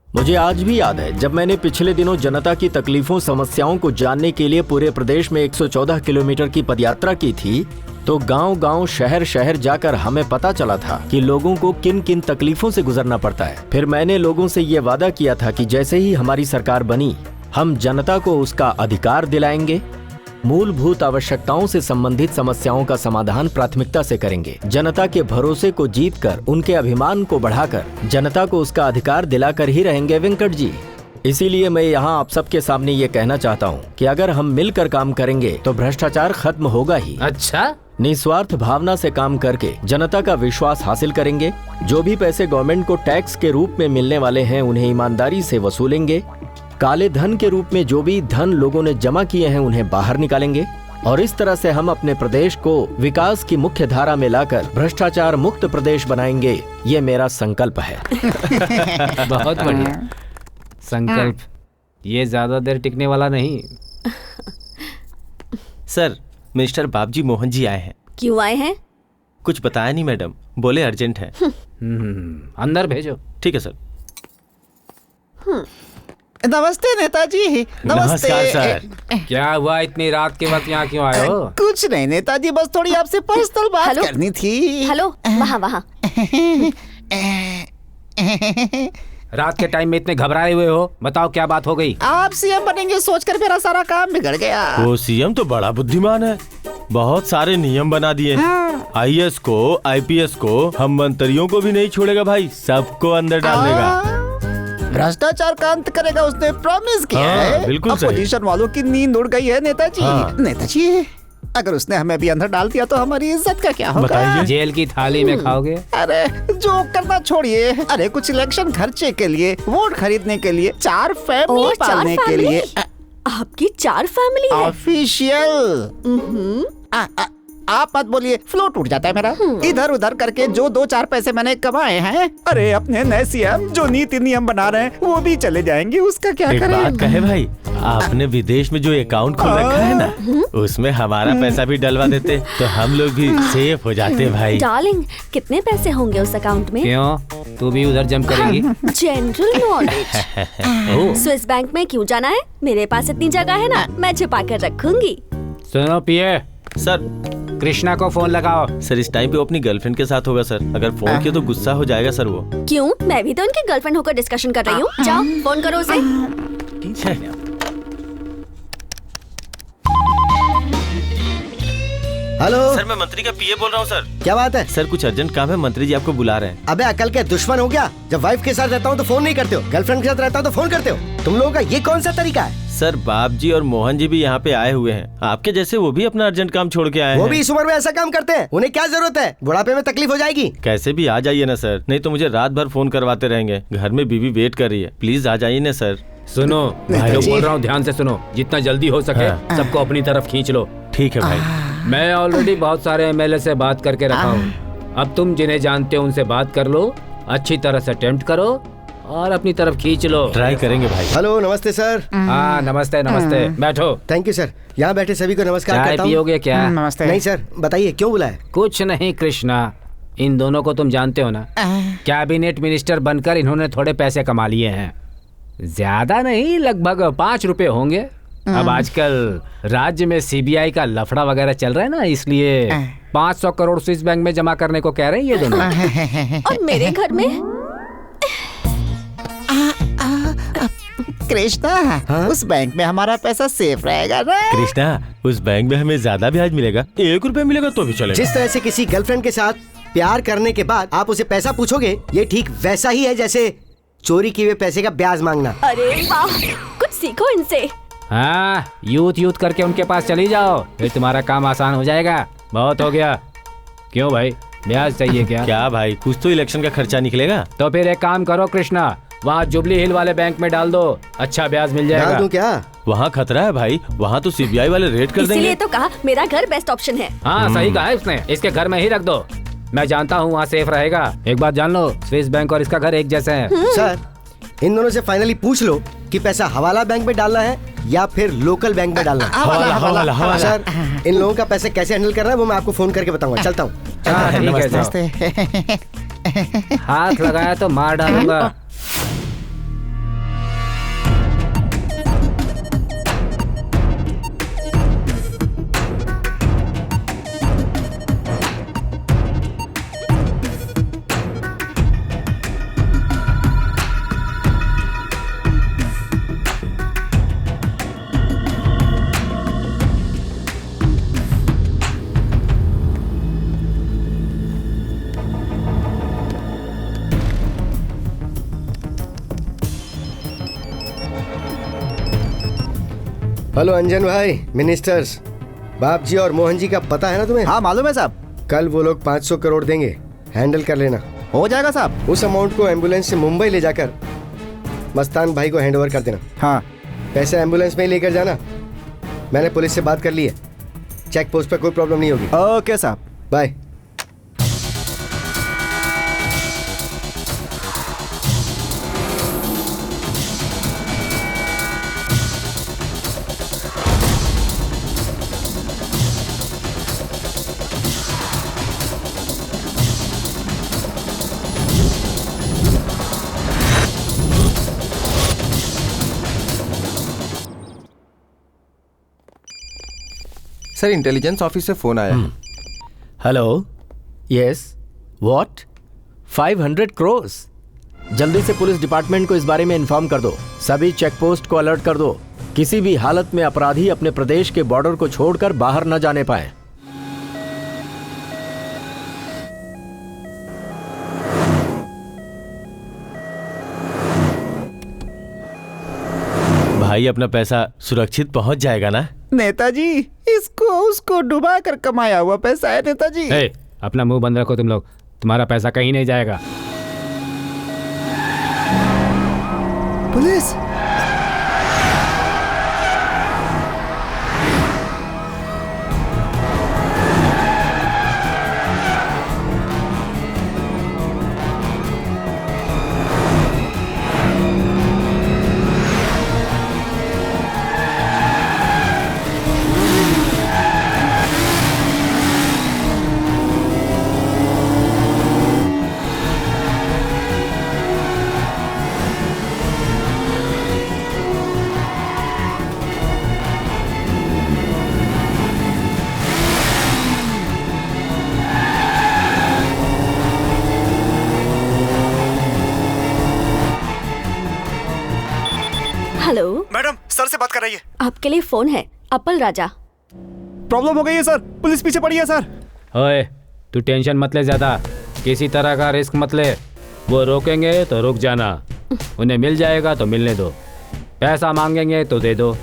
मुझे आज भी याद है जब मैंने पिछले दिनों जनता की तकलीफों, समस्याओं को जानने के लिए पूरे प्रदेश में 114 किलोमीटर की पदयात्रा की थी, तो गांव-गांव, शहर-शहर जाकर हमें पता चला था कि लोगों को किन किन तकलीफों से गुजरना पड़ता है। फिर मैंने लोगों से ये वादा किया था कि जैसे ही हमारी सरकार बनी, हम जनता को उसका अधिकार दिलाएंगे, मूलभूत आवश्यकताओं से संबंधित समस्याओं का समाधान प्राथमिकता से करेंगे, जनता के भरोसे को जीतकर, उनके अभिमान को बढ़ाकर जनता को उसका अधिकार दिलाकर ही रहेंगे वेंकट जी। इसीलिए मैं यहाँ आप सबके सामने ये कहना चाहता हूँ कि अगर हम मिलकर काम करेंगे तो भ्रष्टाचार खत्म होगा ही।
अच्छा,
निस्वार्थ भावना से काम करके जनता का विश्वास हासिल करेंगे। जो भी पैसे गवर्नमेंट को टैक्स के रूप में मिलने वाले हैं उन्हें ईमानदारी से वसूलेंगे। काले धन के रूप में जो भी धन लोगों ने जमा किए हैं उन्हें बाहर निकालेंगे और इस तरह से हम अपने प्रदेश को विकास की मुख्य धारा में लाकर भ्रष्टाचार मुक्त प्रदेश बनाएंगे। ये मेरा संकल्प है।
बहुत बढ़िया संकल्प, ये ज्यादा देर टिकने वाला नहीं।
सर, मिस्टर बाबजी मोहन जी आए हैं।
क्यों आए हैं?
कुछ बताया नहीं मैडम, बोले अर्जेंट है।
अंदर भेजो।
ठीक है सर।
नमस्ते नेताजी।
नमस्कार सर।
क्या हुआ, इतनी रात के वक्त यहाँ क्यों आए हो?
कुछ नहीं नेताजी, बस थोड़ी आपसे पर्सनल बात करनी थी।
हेलो, वहाँ।
रात के टाइम में इतने घबराए हुए हो, बताओ क्या बात हो गई?
आप CM बनेंगे सोचकर मेरा सारा काम बिगड़ गया।
वो CM तो बड़ा बुद्धिमान है, बहुत सारे नियम बना दिए। IAS को, IPS को, हम मंत्रियों को भी नहीं छोड़ेगा भाई, सबको अंदर डाल देगा।
भ्रष्टाचार का अंत करेगा, उसने प्रॉमिस किया है।
बिल्कुल सही।
अपोजिशन वालों की नींद उड़ गई है नेताजी। नेताजी, अगर उसने हमें भी अंदर डाल दिया तो हमारी इज्जत का क्या होगा?
बताइए।
जेल की थाली में खाओगे?
अरे जो करना छोड़िए, अरे कुछ इलेक्शन खर्चे के लिए, वोट खरीदने के लिए, 4 फैमिली पालने के लिए।
आपकी 4 फैमिली है?
ऑफिशियल। आप मत बोलिए, फ्लो टूट जाता है मेरा। इधर उधर करके जो 2-4 पैसे मैंने कमाए हैं, अरे अपने नए CM जो नीति नियम बना रहे हैं वो भी चले जाएंगे, उसका क्या
एक
करें?
बात कहे भाई, आपने विदेश में जो अकाउंट खोल रखा है ना, उसमें हमारा पैसा भी डलवा देते तो हम लोग भी सेफ हो जाते भाई।
डार्लिंग, कितने पैसे होंगे उस अकाउंट में?
क्यों, तू भी उधर जंप करेगी?
General knowledge. स्विस बैंक में क्यों जाना है? मेरे पास इतनी जगह है ना, मैं छुपा कर रखूंगी।
सुनो पिए
सर,
कृष्णा को फोन लगाओ।
सर इस टाइम पे वो अपनी गर्लफ्रेंड के साथ होगा सर, अगर फोन किया तो गुस्सा हो जाएगा सर वो।
क्यों, मैं भी तो उनकी गर्लफ्रेंड होकर डिस्कशन कर रही हूँ। जाओ फोन करो उसे।
हेलो
सर, मैं मंत्री का PA बोल रहा हूँ सर।
क्या बात है?
सर कुछ अर्जेंट काम है, मंत्री जी आपको बुला रहे हैं।
अबे अकल के दुश्मन हो गया? जब वाइफ के साथ रहता हूँ तो फोन नहीं करते हो, गर्लफ्रेंड के साथ रहता हूँ तो फोन करते हो। तुम लोगों का ये कौन सा तरीका है?
सर बाप जी और मोहन जी भी यहाँ पे आए हुए हैं, आपके जैसे वो भी अपना अर्जेंट काम छोड़ के आए
वो
हैं।
भी इस उम्र में ऐसा काम करते हैं, उन्हें क्या जरूरत है? बुढ़ापे में तकलीफ हो जाएगी।
कैसे भी आ जाइए ना सर, नहीं तो मुझे रात भर फोन करवाते रहेंगे। घर में बीवी वेट कर रही है, प्लीज आ जाइए ना सर।
सुनो भाई, जो बोल रहा हूँ ध्यान से सुनो, जितना जल्दी हो सके सबको अपनी तरफ खींच लो।
ठीक है भाई।
मैं ऑलरेडी बहुत सारे एमएलए से बात करके रखा हूँ, अब तुम जिन्हें जानते हो उनसे बात कर लो, अच्छी तरह से अटेम्प्ट करो और अपनी तरफ खींच लो।
ट्राई करेंगे भाई।
हेलो, नमस्ते सर।
हाँ नमस्ते नमस्ते, बैठो।
Thank you sir. यहाँ बैठे सभी को नमस्कार
चाय
करता हूँ।
पियोगे क्या?
नमस्ते।
नहीं सर, बताइए क्यों बुलाए?
कुछ नहीं कृष्णा, इन दोनों को तुम जानते हो ना, कैबिनेट मिनिस्टर बनकर इन्होंने थोड़े पैसे कमा लिए हैं। ज्यादा नहीं, लगभग 5 रुपए होंगे। अब आजकल राज्य में सीबीआई का लफड़ा वगैरह चल रहा है ना, इसलिए 500 करोड़ स्विस बैंक में जमा करने को कह रहे हैं ये दोनों।
और मेरे घर में
कृष्णा, उस बैंक में हमारा पैसा सेफ रहेगा ना?
कृष्णा, उस बैंक में हमें ज्यादा ब्याज मिलेगा, 1 रुपए मिलेगा तो भी चलेगा।
जिस तरह से किसी गर्लफ्रेंड के साथ प्यार करने के बाद आप उसे पैसा पूछोगे, ये ठीक वैसा ही है जैसे चोरी किए हुए पैसे का ब्याज मांगना।
अरे वाह, कुछ सीखो इनसे।
हाँ, यूथ करके उनके पास चली जाओ, फिर तुम्हारा काम आसान हो जाएगा। बहुत हो गया। क्यों भाई, ब्याज चाहिए क्या?
क्या भाई, कुछ तो इलेक्शन का खर्चा निकलेगा।
तो फिर एक काम करो कृष्णा, वहाँ जुबली हिल वाले बैंक में डाल दो, अच्छा ब्याज मिल
डाल
जाएगा।
दूं क्या?
वहाँ खतरा है भाई, वहाँ तो सीबीआई वाले रेड कर
इसीलिए
देंगे।
तो कहा मेरा घर बेस्ट ऑप्शन है।
हाँ सही कहा है उसने, इसके घर में ही रख दो, मैं जानता हूँ वहाँ सेफ रहेगा। एक बात जान लो, स्विस बैंक और इसका घर एक जैसे हैं।
सर, इन दोनों से फाइनली पूछ लो कि पैसा हवाला बैंक में डालना है या फिर लोकल बैंक में डालना है।
हवाला।
सर, इन लोगों का पैसे कैसे हैंडल करना है वो मैं आपको फोन करके बताऊंगा। चलता हूँ।
हाँ, ठीक है, जाओ। हाथ लगाया तो मार डालूंगा।
हेलो अंजन भाई, मिनिस्टर्स बाप जी और मोहन जी का पता है ना तुम्हें?
हाँ मालूम है साहब।
कल वो लोग 500 करोड़ देंगे, हैंडल कर लेना।
हो जाएगा साहब।
उस अमाउंट को एम्बुलेंस से मुंबई ले जाकर मस्तान भाई को हैंडओवर कर देना।
हाँ,
पैसे एम्बुलेंस में ही लेकर जाना। मैंने पुलिस से बात कर ली है, चेक पोस्ट पर कोई प्रॉब्लम नहीं होगी।
ओके साहब,
बाय।
सर, इंटेलिजेंस ऑफिस से फोन आया है।
Hello, yes, what? 500 करोड़? जल्दी से पुलिस डिपार्टमेंट को इस बारे में इन्फॉर्म कर दो। सभी चेक पोस्ट को अलर्ट कर दो। किसी भी हालत में अपराधी अपने प्रदेश के बॉर्डर को छोड़कर बाहर न जाने पाए।
भाई, अपना पैसा सुरक्षित पहुँच जाएगा ना?
नेताजी, इसको उसको डुबा कर कमाया हुआ पैसा है नेताजी।
ए, अपना मुंह बंद रखो तुम लोग, तुम्हारा पैसा कहीं नहीं जाएगा।
पुलिस!
हेलो
मैडम, सर से बात कर रही है।
आपके लिए फोन है, अपल राजा।
प्रॉब्लम हो गई है सर, पुलिस पीछे पड़ी है सर।
ओए, तू टेंशन मत ले ज्यादा, किसी तरह का रिस्क मत ले। वो रोकेंगे तो रुक जाना, उन्हें मिल जाएगा तो मिलने दो। पैसा मांगेंगे तो दे दो।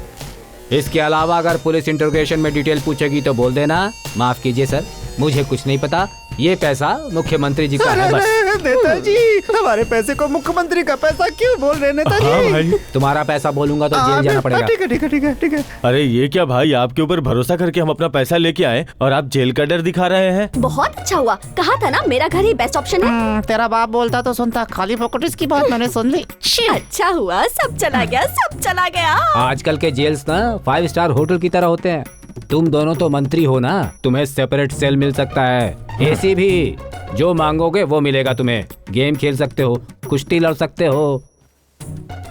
इसके अलावा अगर पुलिस इंटरोगेशन में डिटेल पूछेगी तो बोल देना, माफ कीजिए सर, मुझे कुछ नहीं पता, ये पैसा मुख्यमंत्री जी का है बस।
नेताजी, हमारे पैसे को मुख्यमंत्री का पैसा क्यों बोल रहे नेताजी?
हाँ भाई,
तुम्हारा पैसा बोलूंगा तो जेल जाना पड़ेगा।
ठीक है ठीक है ठीक है ठीक है।
अरे ये क्या भाई, आपके ऊपर भरोसा करके हम अपना पैसा लेके आए और आप जेल का डर दिखा रहे हैं।
बहुत अच्छा हुआ, कहा था ना मेरा घर ही बेस्ट ऑप्शन है।
तेरा बाप बोलता तो सुनता, खाली फोकट इसकी बात मैंने सुन ली।
अच्छा हुआ, सब चला गया, सब चला गया।
आजकल के जेल्स ना 5 स्टार होटल की तरह होते हैं। तुम दोनों तो मंत्री हो ना, तुम्हें सेपरेट सेल मिल सकता है, एसी भी, जो मांगोगे वो मिलेगा तुम्हें। गेम खेल सकते हो, कुश्ती लड़ सकते हो,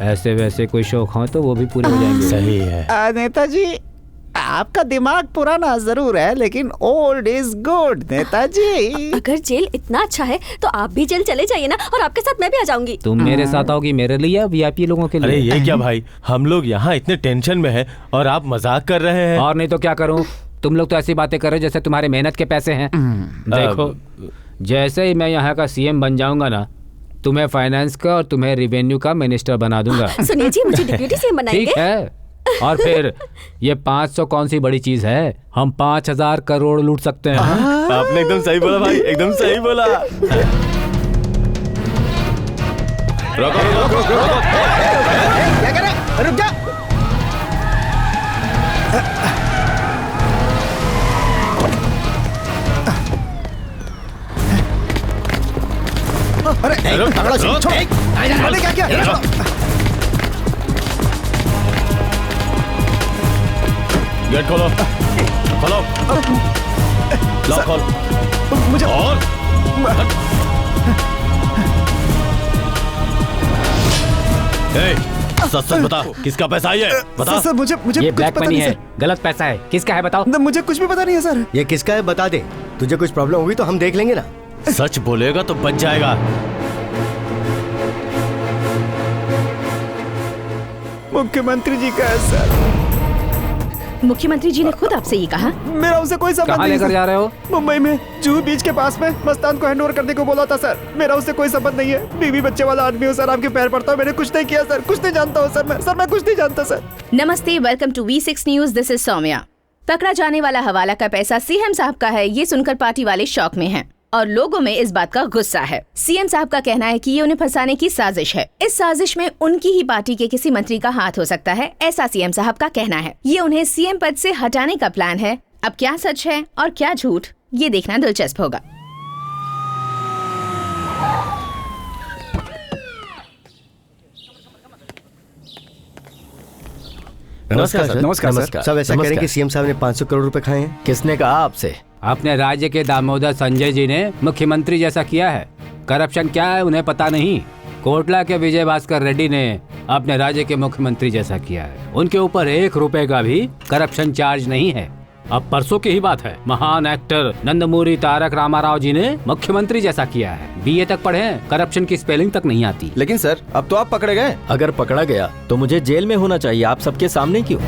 ऐसे वैसे कोई शौक हो तो वो भी पूरे हो जाएंगे।
सही है
नेताजी, आपका दिमाग पुराना जरूर है लेकिन ओल्ड इज गुड नेताजी।
अगर जेल इतना अच्छा है तो आप भी जेल चले जाइए ना, और आपके साथ मैं भी आ जाऊंगी।
तुम मेरे साथ आओगी मेरे लिए या वीआईपी लोगों के लिए?
अरे ये क्या भाई, हम लोग यहाँ इतने टेंशन में हैं और आप मजाक कर रहे हैं।
और नहीं तो क्या करूँ, तुम लोग तो ऐसी बातें कर रहे हो जैसे तुम्हारे मेहनत के पैसे हैं। देखो, जैसे ही मैं यहाँ का सीएम बन जाऊंगा ना, तुम्हें फाइनेंस का और तुम्हें रेवेन्यू का मिनिस्टर बना दूंगा।
सुनिए जी, मुझे डिप्यूटी सीएम बनाएंगे।
ठीक है, और फिर ये 500 कौन सी बड़ी चीज है, हम 5000 करोड़ लूट सकते हैं।
आपने एकदम सही बोला भाई, एकदम सही बोला।
रुको रुको रुको, क्या कर रहे? रुक जा।
अरे क्या क्या?
गेट खोलो, खोलो, लॉक खोल।
मुझे
और सच सच बता, किसका पैसा है ये? बता।
सर मुझे
ये
कुछ
ब्लैक
पता
मनी
नहीं
है,
सर।
गलत पैसा है, किसका है बताओ?
मुझे कुछ भी पता नहीं है सर।
ये किसका है बता दे, तुझे कुछ प्रॉब्लम हुई तो हम देख लेंगे ना।
सच बोलेगा तो बच जाएगा।
मुख्यमंत्री जी का है सर।
मुख्यमंत्री जी ने खुद आपसे ये कहा?
मेरा उससे कोई संबंध
कहाँ
नहीं
लेकर
सर।
जा रहे हो?
मुंबई में जुहू बीच के पास में मस्तान को हैंड ओवर करने को बोला था सर। मेरा उससे कोई संबंध नहीं है, बीवी बच्चे वाला आदमी हूँ सर, आपके पैर पड़ता हूँ, मैंने कुछ नहीं किया सर, कुछ नहीं जानता हूँ सर, मैं कुछ नहीं जानता सर।
नमस्ते, welcome to V6 news, this is Saumya. पकड़ा जाने वाला हवाला का पैसा सीएम साहब का है, ये सुनकर पार्टी वाले शॉक में हैं और लोगों में इस बात का गुस्सा है। सीएम साहब का कहना है कि ये उन्हें फंसाने की साजिश है। इस साजिश में उनकी ही पार्टी के किसी मंत्री का हाथ हो सकता है, ऐसा सीएम साहब का कहना है। ये उन्हें सीएम पद से हटाने का प्लान है। अब क्या सच है और क्या झूठ, ये देखना दिलचस्प होगा।
नमस्कार सर।
नमस्कार सर।
सब ऐसा कह रहे हैं कि सीएम साहब ने 500 करोड़ रुपए खाए हैं।
किसने कहा आपसे?
अपने राज्य के दामोदर संजय जी ने मुख्यमंत्री जैसा किया है। करप्शन क्या है उन्हें पता नहीं। कोटला के विजय भास्कर रेड्डी ने अपने राज्य के मुख्यमंत्री जैसा किया है। उनके ऊपर 1 रुपए का भी करप्शन चार्ज नहीं है। अब परसों की ही बात है, महान एक्टर नंदमूरी तारक रामाराव जी ने मुख्यमंत्री जैसा किया है। BA तक पढ़े हैं, करप्शन की स्पेलिंग तक नहीं आती।
लेकिन सर अब तो आप पकड़े गए।
अगर पकड़ा गया तो मुझे जेल में होना चाहिए, आप सबके सामने क्यों?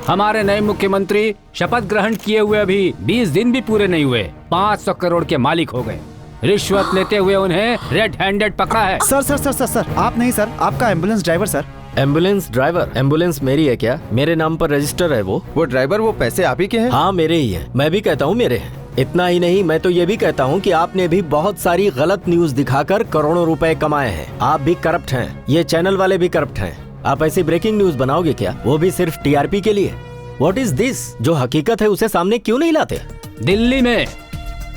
हमारे नए मुख्यमंत्री शपथ ग्रहण किए हुए अभी 20 दिन भी पूरे नहीं हुए, 500 करोड़ के मालिक हो गए। रिश्वत लेते हुए उन्हें रेड हैंडेड पकड़ा है।
Sir sir sir sir sir आप नहीं सर, आपका ambulance driver sir.
Ambulance driver? Ambulance मेरी है क्या? मेरे नाम पर रजिस्टर है वो
ड्राइवर, वो पैसे आप ही के हैं?
हाँ मेरे ही है, मैं भी कहता हूँ मेरे हैं। इतना ही नहीं, मैं तो ये भी कहता हूँ कि आपने भी बहुत सारी गलत न्यूज दिखाकर करोड़ों रुपए कमाए हैं। आप भी करप्ट हैं, ये चैनल वाले भी करप्ट हैं। आप ऐसी ब्रेकिंग न्यूज बनाओगे क्या, वो भी सिर्फ TRP के लिए? What is this? जो हकीकत है उसे सामने क्यों नहीं लाते?
दिल्ली में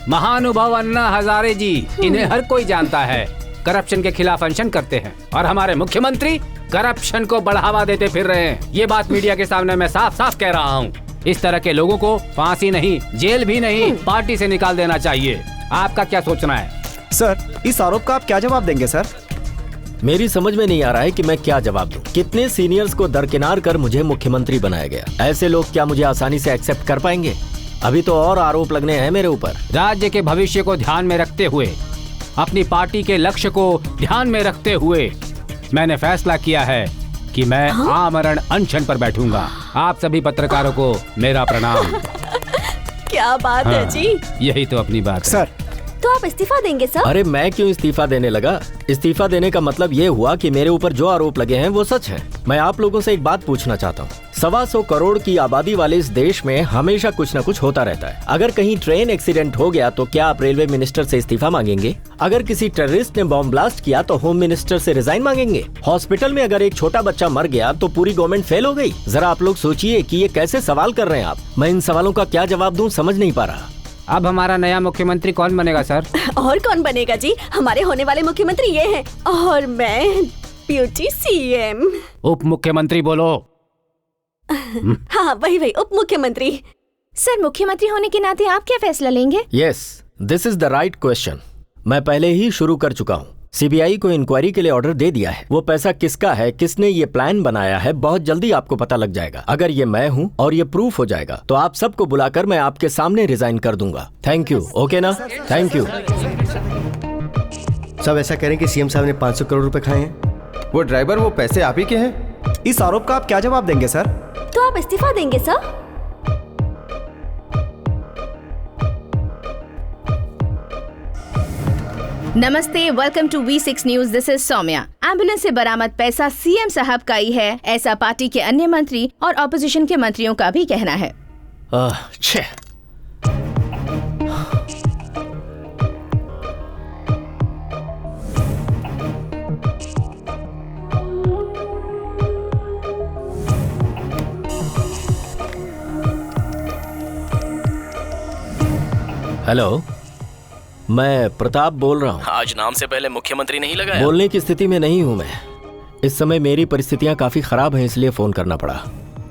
महानुभाव अन्ना हजारे जी, इन्हें हर कोई जानता है, करप्शन के खिलाफ अनशन करते हैं और हमारे मुख्यमंत्री करप्शन को बढ़ावा देते फिर रहे हैं। ये बात मीडिया के सामने मैं साफ साफ कह रहा हूँ। इस तरह के लोगों को फांसी नहीं, जेल भी नहीं, पार्टी से निकाल देना चाहिए। आपका क्या सोचना है?
सर इस आरोप का आप क्या जवाब देंगे सर?
मेरी समझ में नहीं आ रहा है कि मैं क्या जवाब दूं। कितने सीनियर्स को दरकिनार कर मुझे मुख्यमंत्री बनाया गया। ऐसे लोग क्या मुझे आसानी से एक्सेप्ट कर पाएंगे? अभी तो और आरोप लगने हैं मेरे ऊपर।
राज्य के भविष्य को ध्यान में रखते हुए, अपनी पार्टी के लक्ष्य को ध्यान में रखते हुए मैंने फैसला किया है कि मैं आमरण अनशन पर बैठूंगा। आप सभी पत्रकारों को मेरा प्रणाम।
क्या बात है जी।
यही तो अपनी बात है।
सर
तो आप इस्तीफा देंगे सर?
अरे मैं क्यों इस्तीफा देने लगा? इस्तीफा देने का मतलब ये हुआ कि मेरे ऊपर जो आरोप लगे हैं वो सच है। मैं आप लोगों से एक बात पूछना चाहता हूँ। 125 करोड़ की आबादी वाले इस देश में हमेशा कुछ न कुछ होता रहता है। अगर कहीं ट्रेन एक्सीडेंट हो गया तो क्या आप रेलवे मिनिस्टर से इस्तीफा मांगेंगे? अगर किसी टेररिस्ट ने बॉम्ब ब्लास्ट किया तो होम मिनिस्टर से रिजाइन मांगेंगे? हॉस्पिटल में अगर एक छोटा बच्चा मर गया तो पूरी गवर्नमेंट फेल हो गई? जरा आप लोग सोचिए कि ये कैसे सवाल कर रहे हैं आप। मैं इन सवालों का क्या जवाब दूं समझ नहीं पा रहा।
अब हमारा नया मुख्यमंत्री कौन बनेगा सर?
और कौन बनेगा जी? हमारे होने वाले मुख्यमंत्री ये हैं और मैं ब्यूटी सीएम।
उप मुख्यमंत्री बोलो।
हाँ वही उप मुख्यमंत्री।
सर, मुख्यमंत्री होने के नाते आप क्या फैसला लेंगे?
Yes, this is the right question. मैं पहले ही शुरू कर चुका हूँ। सीबीआई को इंक्वायरी के लिए ऑर्डर दे दिया है। वो पैसा किसका है, किसने ये प्लान बनाया है, बहुत जल्दी आपको पता लग जाएगा। अगर ये मैं हूँ और ये प्रूफ हो जाएगा तो आप सबको बुलाकर मैं आपके सामने रिजाइन कर दूंगा। Thank you. ओके ना? Thank you.
सब ऐसा करें कि सीएम साहब ने 500 करोड़ रुपए खाए हैं।
वो ड्राइवर, वो पैसे आप ही के हैं।
इस आरोप का आप क्या जवाब देंगे सर?
तो आप इस्तीफा देंगे सर?
नमस्ते, welcome to V6 news. This is Saumya. Ambulance से बरामद पैसा सीएम साहब का ही है, ऐसा पार्टी के अन्य मंत्री और ऑपोजिशन के मंत्रियों का भी कहना है।
हेलो, मैं प्रताप बोल रहा हूँ।
आज नाम से पहले मुख्यमंत्री नहीं लगाया?
बोलने की स्थिति में नहीं हूँ मैं। इस समय मेरी परिस्थितियाँ काफी खराब हैं, इसलिए फोन करना पड़ा।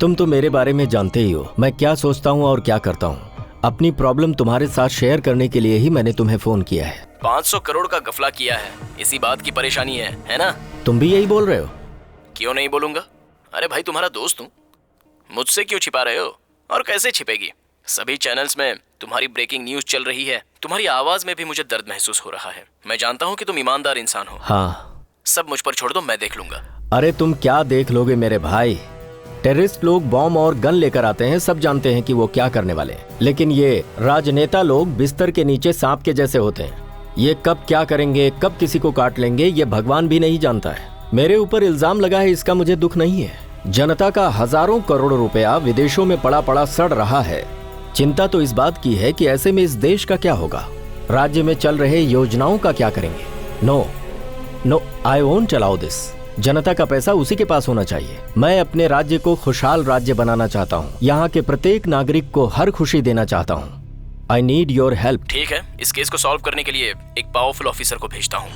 तुम तो मेरे बारे में जानते ही हो, मैं क्या सोचता हूँ और क्या करता हूँ। अपनी प्रॉब्लम तुम्हारे साथ शेयर करने के लिए ही मैंने तुम्हें फोन किया है।
500 करोड़ का गफला किया है, इसी बात की परेशानी है ना?
तुम भी यही बोल रहे हो?
क्यों नहीं बोलूंगा? अरे भाई, तुम्हारा दोस्त हूँ, मुझसे क्यों छिपा रहे हो? और कैसे छिपेगी? सभी चैनल्स में तुम्हारी ब्रेकिंग न्यूज चल रही है। तुम्हारी आवाज में भी मुझे दर्द महसूस हो रहा है। मैं जानता हूँ कि तुम ईमानदार इंसान हो।
हाँ,
सब मुझ पर छोड़ दो, मैं देख लूंगा।
अरे तुम क्या देख लोगे मेरे भाई? टेररिस्ट लोग बॉम्ब और गन लेकर आते हैं, सब जानते हैं कि वो क्या करने वाले हैं। लेकिन ये राजनेता लोग बिस्तर के नीचे सांप के जैसे होते हैं। ये कब क्या करेंगे, कब किसी को काट लेंगे, ये भगवान भी नहीं जानता है। मेरे ऊपर इल्जाम लगा है, इसका मुझे दुख नहीं है। जनता का हजारों करोड़ रुपया विदेशों में पड़ा पड़ा सड़ रहा है। चिंता तो इस बात की है कि ऐसे में इस देश का क्या होगा, राज्य में चल रहे योजनाओं का क्या करेंगे। No, I won't allow this. जनता का पैसा उसी के पास होना चाहिए। मैं अपने राज्य को खुशहाल राज्य बनाना चाहता हूँ। यहाँ के प्रत्येक नागरिक को हर खुशी देना चाहता हूँ। I need your help.
ठीक है, इस केस को सॉल्व करने के लिए एक पावरफुल ऑफिसर को भेजता हूँ।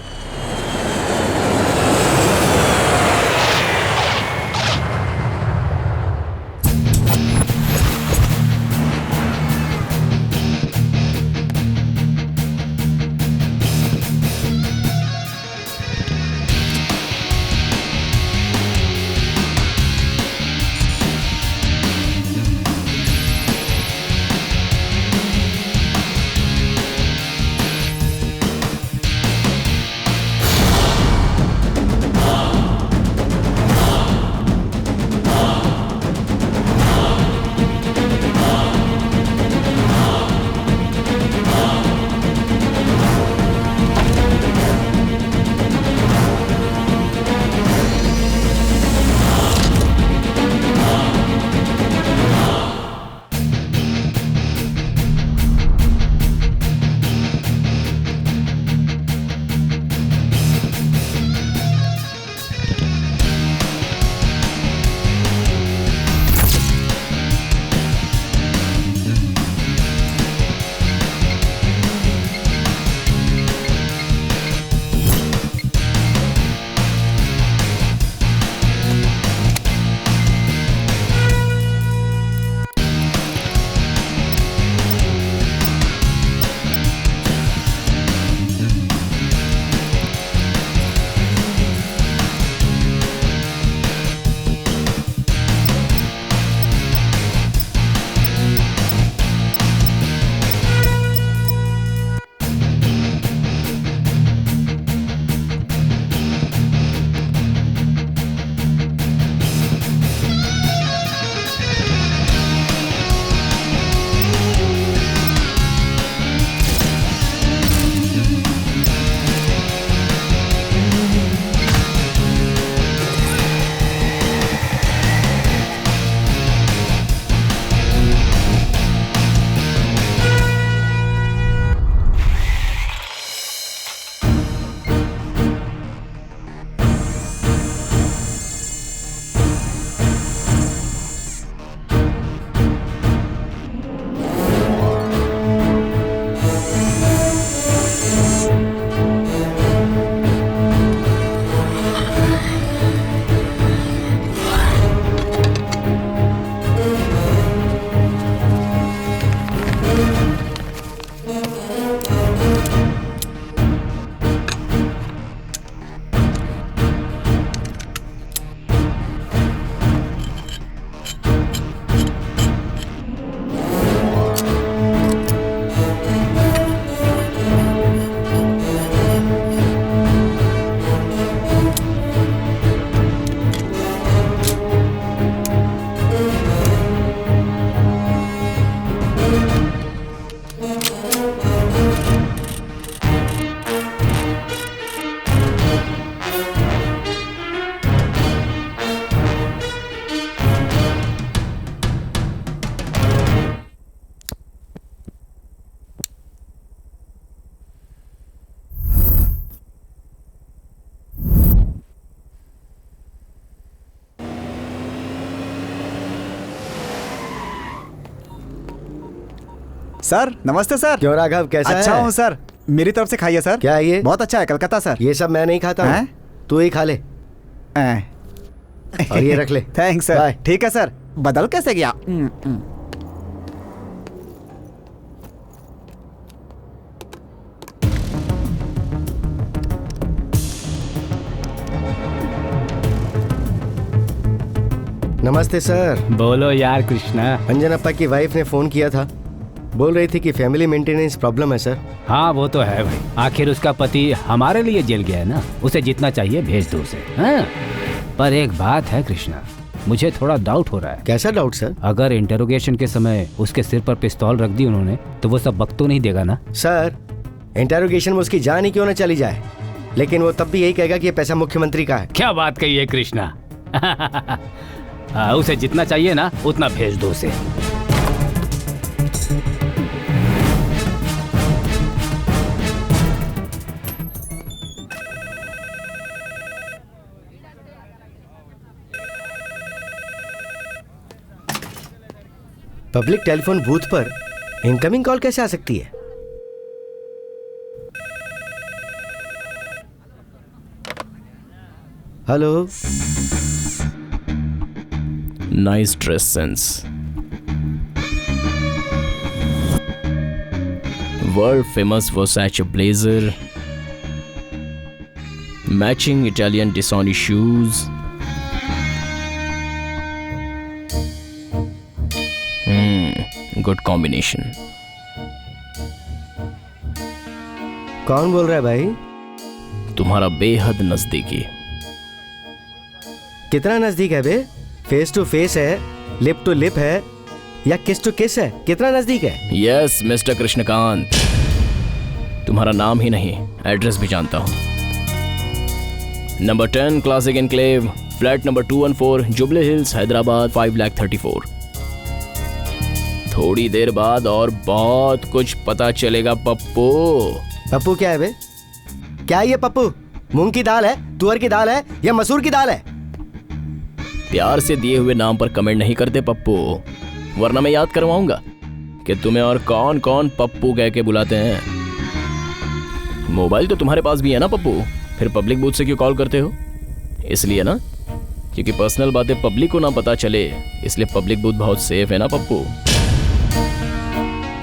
सर नमस्ते सर।
क्यों राघव, कैसा है?
अच्छा हूँ सर, मेरी तरफ से खाइए सर।
क्या है ये?
बहुत अच्छा है, कलकत्ता सर।
ये सब मैं नहीं खाता हूँ, तू ही खा ले। और ये रख ले।
Thanks sir. ठीक है सर। बदल कैसे गया?
नमस्ते सर।
बोलो यार कृष्णा।
अंजनप्पा की वाइफ ने फोन किया था, बोल रही थी कि फैमिली मेंटेनेंस प्रॉब्लम है सर।
हाँ वो तो है भाई, आखिर उसका पति हमारे लिए जेल गया है ना, उसे जितना चाहिए भेज दो उसे। हाँ? पर एक बात है कृष्णा, मुझे थोड़ा डाउट हो रहा है।
कैसा डाउट सर?
अगर इंटरोगेशन के समय उसके सिर पर पिस्तौल रख दी उन्होंने तो वो सब वक्त तो नहीं देगा ना?
सर इंटरोगेशन में उसकी जान ही क्यों न चली जाए, लेकिन वो तब भी यही कहेगा कि ये पैसा मुख्यमंत्री का है।
क्या बात कही है कृष्णा। उसे जितना चाहिए ना उतना भेज दो उसे।
पब्लिक टेलीफोन बूथ पर इनकमिंग कॉल कैसे आ सकती है? Hello.
Nice dress sense, world famous Versace blazer, matching Italian डिसॉनी शूज, गुड कॉम्बिनेशन।
कौन बोल रहा है भाई?
तुम्हारा बेहद नजदीकी।
कितना नजदीक है बे? फेस टू फेस है, लिप टू लिप है, या किस टू किस है? कितना नजदीक है?
यस मिस्टर कृष्णकांत, तुम्हारा नाम ही नहीं एड्रेस भी जानता हूं। Number 10 classic enclave, flat number 214, jubilee hills, Hyderabad 5,34,000। थोड़ी देर बाद और बहुत कुछ पता चलेगा पप्पू।
पप्पू क्या है बे? क्या है ये पप्पू? मूंग की दाल है, तुअर की दाल है, या मसूर की दाल है?
प्यार से दिए हुए नाम पर कमेंट नहीं करते पप्पू, वरना मैं याद करवाऊंगा कि तुम्हें और कौन कौन पप्पू कह के बुलाते हैं। मोबाइल तो तुम्हारे पास भी है ना पप्पू, फिर पब्लिक बूथ से क्यों कॉल करते हो? इसलिए ना, क्योंकि पर्सनल बातें पब्लिक को ना पता चले, इसलिए पब्लिक बूथ बहुत सेफ है ना पप्पू।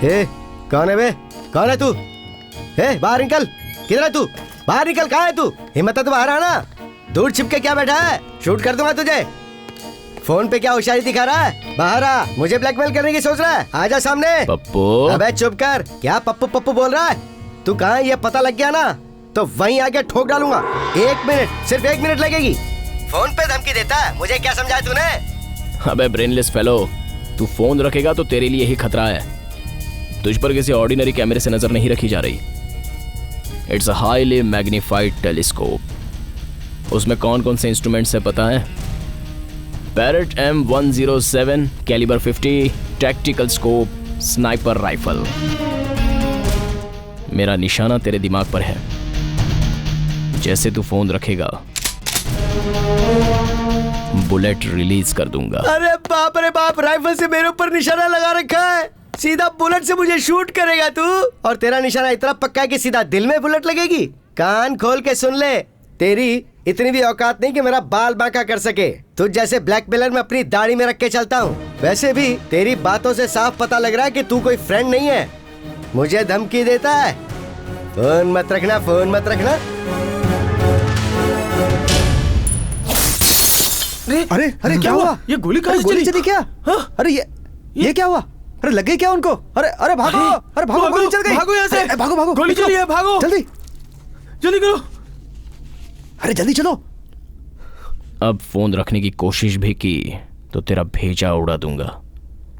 ए, कौन है बे? कौन है तू? ए, बाहर निकल। किधर है तू? बाहर निकल। कहाँ है तू? हिम्मत है तो बाहर आना। दूर छिपके क्या बैठा है? शूट कर दूंगा तुझे। फोन पे क्या होशियारी दिखा रहा है? बाहर आ। मुझे ब्लैकमेल करने की सोच रहा है? आजा सामने।
पप्पू।
अबे चुप कर। क्या पप्पू पप्पू बोल रहा है? तू कहाँ है ये पता लग गया ना तो वहीं आके ठोक डालूंगा। 1 मिनट, सिर्फ 1 मिनट लगेगी। फोन पे धमकी देता है? मुझे क्या समझाया तूने?
अबे ब्रेनलेस फेलो, तू फोन रखेगा तो तेरे लिए ही खतरा है। तुझ पर किसी ऑर्डिनरी कैमरे से नजर नहीं रखी जा रही। It's a highly magnified telescope. उसमें कौन कौन से इंस्ट्रूमेंट्स है पता है? Barrett M107 calibre 50 tactical scope sniper rifle. मेरा निशाना तेरे दिमाग पर है। जैसे तू फोन रखेगा बुलेट रिलीज कर दूंगा।
अरे बाप रे बाप, राइफल से मेरे ऊपर निशाना लगा रखा है। सीधा बुलेट से मुझे शूट करेगा तू? और तेरा निशाना इतना पक्का है कि सीधा दिल में बुलेट लगेगी? कान खोल के सुन ले, तेरी इतनी भी औकात नहीं कि मेरा बाल बांका कर सके। तुझ जैसे ब्लैकमेलर में अपनी दाढ़ी में रख के चलता हूँ। वैसे भी तेरी बातों से साफ पता लग रहा है कि तू कोई फ्रेंड नहीं है, मुझे धमकी देता है। फोन मत रखना, फोन मत रखना।
अरे अरे क्या हुआ?
ये गोली कहाँ से
गोली
चली?
चली क्या? अरे ये क्या हुआ? अरे लग गई क्या उनको? अरे अरे भागो, अरे भागो, गोली चल गई।
भागो यहाँ से।
भागो भागो,
गोली चली है, भागो
जल्दी
जल्दी करो।
अरे जल्दी चलो।
अब फोन रखने की कोशिश भी की तो तेरा भेजा उड़ा दूंगा।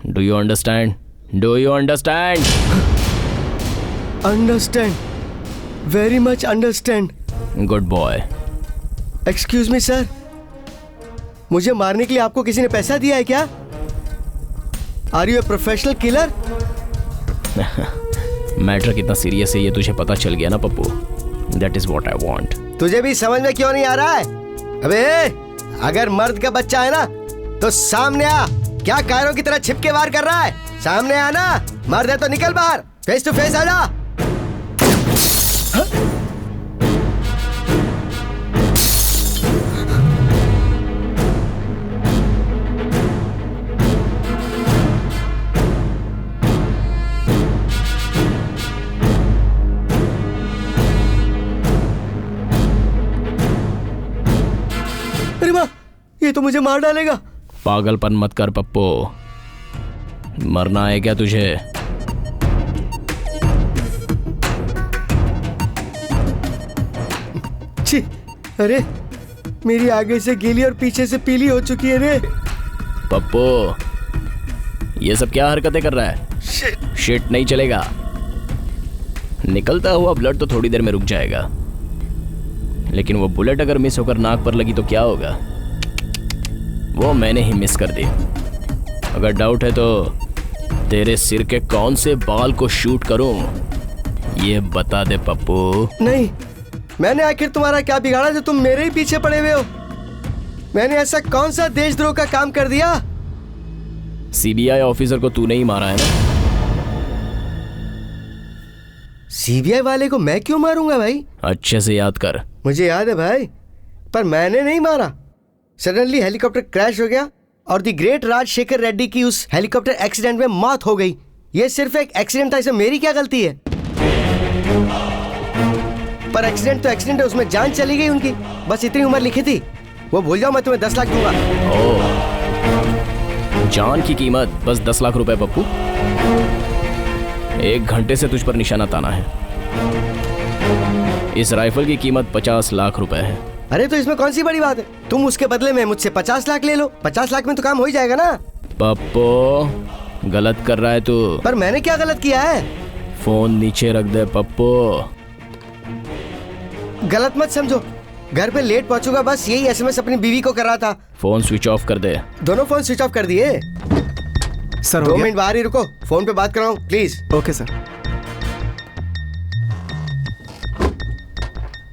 Do you understand? Do you understand?
Understand, very much understand.
Good boy.
Excuse me sir, मुझे मारने के लिए आपको किसी ने पैसा दिया है क्या? Are you a professional killer?
Matter कितना सीरियस है ये तुझे पता चल गया ना Pappu. That is what I want.
तुझे भी समझ में क्यों नहीं आ रहा है? अबे अगर मर्द का बच्चा है ना तो सामने आ। क्या कायरों की तरह छिपके वार कर रहा है? सामने आना, मार दे तो निकल बाहर, फेस टू फेस आ जा। अरे वाह, ये तो मुझे मार डालेगा।
पागलपन मत कर पप्पू, मरना है क्या तुझे?
छी, अरे मेरी आगे से गीली और पीछे से पीली हो चुकी है रे।
पप्पू ये सब क्या हरकतें कर रहा है? शिट नहीं चलेगा। निकलता हुआ ब्लड तो थोड़ी देर में रुक जाएगा, लेकिन वो बुलेट अगर मिस होकर नाक पर लगी तो क्या होगा? वो मैंने ही मिस कर दी। अगर डाउट है तो तेरे सिर के कौन से बाल को शूट करूं, ये बता दे पप्पू।
नहीं, मैंने आखिर तुम्हारा क्या बिगाड़ा जो तुम मेरे ही पीछे पड़े हुए हो? मैंने ऐसा कौन सा देशद्रोह का काम कर दिया?
सीबीआई ऑफिसर को तूने ही मारा है ना?
सीबीआई वाले को मैं क्यों मारूंगा भाई?
अच्छे से याद कर।
मुझे याद है भाई, पर मैंने नहीं मारा। सडनली हेलीकॉप्टर क्रैश हो गया और द ग्रेट राजशेखर रेड्डी की उस हेलीकॉप्टर एक्सीडेंट में मौत हो गई। ये सिर्फ एक एक्सीडेंट था, इसमें मेरी क्या गलती है? पर एक्सीडेंट तो एक्सीडेंट है, उसमें जान चली गई उनकी। बस इतनी उम्र लिखी थी, वो भूल जाओ, मैं तुम्हें 10 लाख दूंगा।
जान की कीमत बस 10 लाख रुपए पप्पू? 1 घंटे से तुझ पर निशाना ताना है। इस राइफल की कीमत 50 लाख रुपए है।
अरे तो इसमें कौन सी बड़ी बात है? तुम उसके बदले में मुझसे 50 लाख ले लो। 50 लाख में तो काम हो ही जाएगा ना।
पप्पू गलत कर रहा है तू।
पर मैंने क्या गलत किया है?
फोन नीचे रख दे पप्पू।
गलत मत समझो, घर पे लेट पहुंचूंगा, बस यही एसएमएस अपनी बीवी को कर रहा था।
फोन स्विच ऑफ कर दे।
दोनों फोन स्विच ऑफ कर दिए
सर।
2 मिनट बाहर ही रुको, फोन पे बात कर रहा हूँ प्लीज।
Okay sir.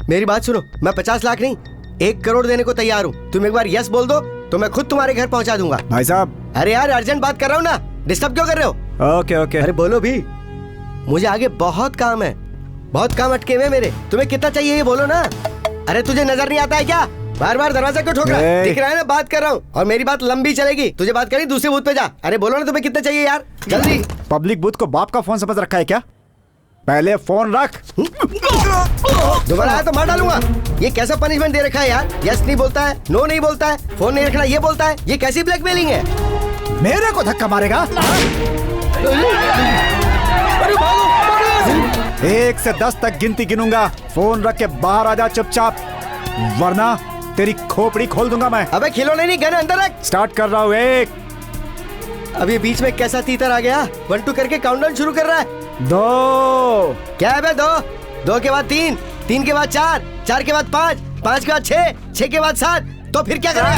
मेरी बात सुनो, मैं 50 लाख नहीं 1 करोड़ देने को तैयार हूँ। तुम एक बार यस बोल दो तो मैं खुद तुम्हारे घर पहुँचा दूंगा।
भाई साहब।
अरे यार अर्जेंट बात कर रहा हूँ ना, डिस्टर्ब क्यों कर रहे हो?
Okay okay.
अरे बोलो भी, मुझे आगे बहुत काम है, बहुत काम अटके हुए मेरे। तुम्हें कितना चाहिए ये बोलो ना। अरे तुझे नजर नहीं आता है क्या? बार बार दरवाजा क्यों ठोक रहा है? दिख रहा है ना बात कर रहा हूँ, और मेरी बात लंबी चलेगी। तुझे बात करनी दूसरे बूथ पे जा। अरे बोलो ना तुम्हें कितना चाहिए यार, जल्दी।
पब्लिक बूथ को बाप का फोन समझ रखा है क्या? पहले फोन रख।
दोबारा आया तो मार डालूंगा। ये कैसा पनिशमेंट दे रखा है यार? यस नहीं बोलता है, नो नहीं बोलता है, फोन नहीं रखना ये बोलता है। ये कैसी ब्लैकमेलिंग है?
मेरे को धक्का मारेगा? 1 से 10 तक गिनती गिनूंगा। फोन रख के बाहर आ जा चुपचाप, वरना तेरी खोपड़ी खोल दूंगा मैं।
अबे खिलौने नहीं, गन अंदर रख।
स्टार्ट कर रहा हूँ। 1।
अभी बीच में कैसा तीतर आ गया? 1 2 करके काउंटडाउन शुरू कर रहा है।
2।
क्या है बे? 2 के बाद 3, 3 के बाद 4, 4 के बाद 5, 5 के बाद 6, 6 के बाद 7, तो फिर क्या करेगा?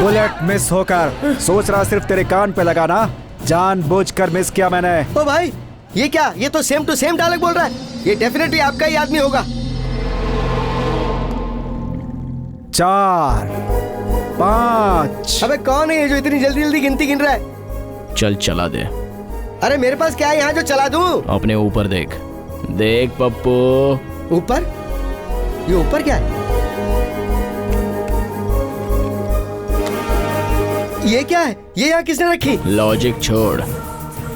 बुलेट मिस होकर सोच रहा सिर्फ तेरे कान पे लगा ना, जानबूझकर मिस किया मैंने।
ओ भाई ये क्या? ये तो सेम टू सेम डायलॉग बोल रहा है। ये डेफिनेटली आपका ही आदमी होगा।
4, 5।
अबे कौन है ये जो इतनी जल्दी जल्दी गिनती गिन रहा है?
चल चला दे।
अरे मेरे पास क्या है यहाँ जो चला दूं?
अपने ऊपर देख। देख पप्पू।
ऊपर? ये ऊपर क्या है? ये क्या है? ये यहाँ किसने रखी?
लॉजिक छोड़,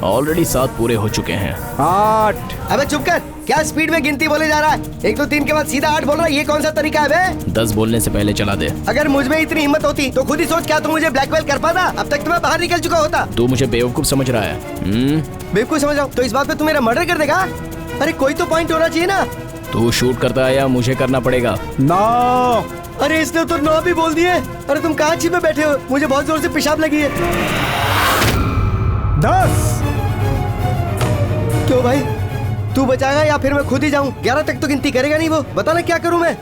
ऑलरेडी 7 पूरे हो चुके हैं।
8।
अबे चुप कर, क्या स्पीड में गिनती बोले जा रहा है? 1 2 3 के बाद सीधा 8 बोल रहा है। ये कौन सा तरीका है बे?
10 बोलने से पहले चला दे।
अगर मुझ में इतनी हिम्मत होती तो खुद ही सोच, क्या तुम मुझे ब्लैकमेल कर पाता? अब तक तो मैं बाहर निकल चुका होता।
तू मुझे बेवकूफ समझ रहा है?
बेवकूफ समझ रहा हूँ तो इस बात पे तू मेरा मर्डर कर देगा? अरे कोई तो पॉइंट होना चाहिए ना।
तू शूट करता है या मुझे करना पड़ेगा?
9।
अरे इसने तो 9 भी बोल दिए। अरे तुम कहाँ छिपे बैठे हो? मुझे बहुत जोर से पेशाब लगी है।
10।
क्यों भाई, तू बचाएगा या फिर मैं खुद ही जाऊं? 11 तक तो गिनती करेगा नहीं वो। बता ना क्या करूं मैं?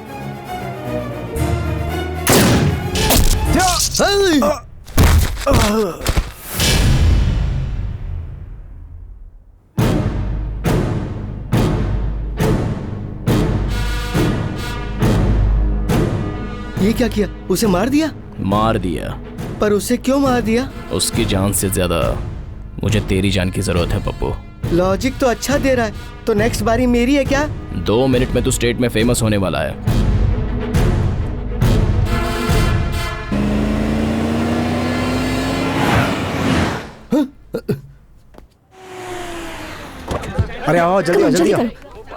ये क्या किया? उसे मार दिया?
मार दिया।
पर उसे क्यों मार दिया?
उसकी जान से ज्यादा मुझे तेरी जान की जरूरत है पप्पू।
लॉजिक तो अच्छा दे रहा है, तो नेक्स्ट बारी मेरी है क्या?
2 मिनट में तू स्टेट में फेमस होने वाला है।
अरे आओ जल्दी आओ, जल्दी आओ।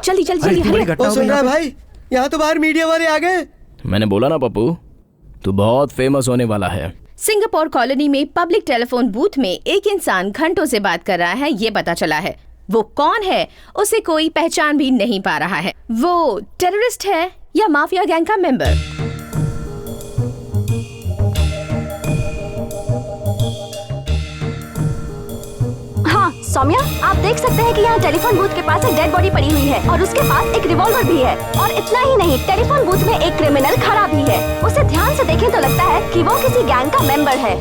जल्दी जल्दी
अरे
जल्दी
इतनी बड़ी
हरी।
घटना हो
सुन
गई
रहा है
यहाँ पे।
भाई, यहाँ तो बाहर मीडिया वाले आ गए।
मैंने बोला ना पप्पू, तू बहुत फेमस होने वाला है।
सिंगापुर कॉलोनी में पब्लिक टेलीफोन बूथ में एक इंसान घंटों से बात कर रहा है, ये पता चला है। वो कौन है उसे कोई पहचान भी नहीं पा रहा है। वो टेररिस्ट है या माफिया गैंग का मेंबर?
हाँ सौम्या, आप देख सकते हैं कि यहाँ टेलीफोन बूथ के पास एक डेड बॉडी पड़ी हुई है और उसके पास एक रिवॉल्वर भी है। और इतना ही नहीं, टेलीफोन बूथ में एक क्रिमिनल खड़ा भी है। उसे ध्यान से देखें तो लगता है कि वो किसी गैंग का मेंबर है।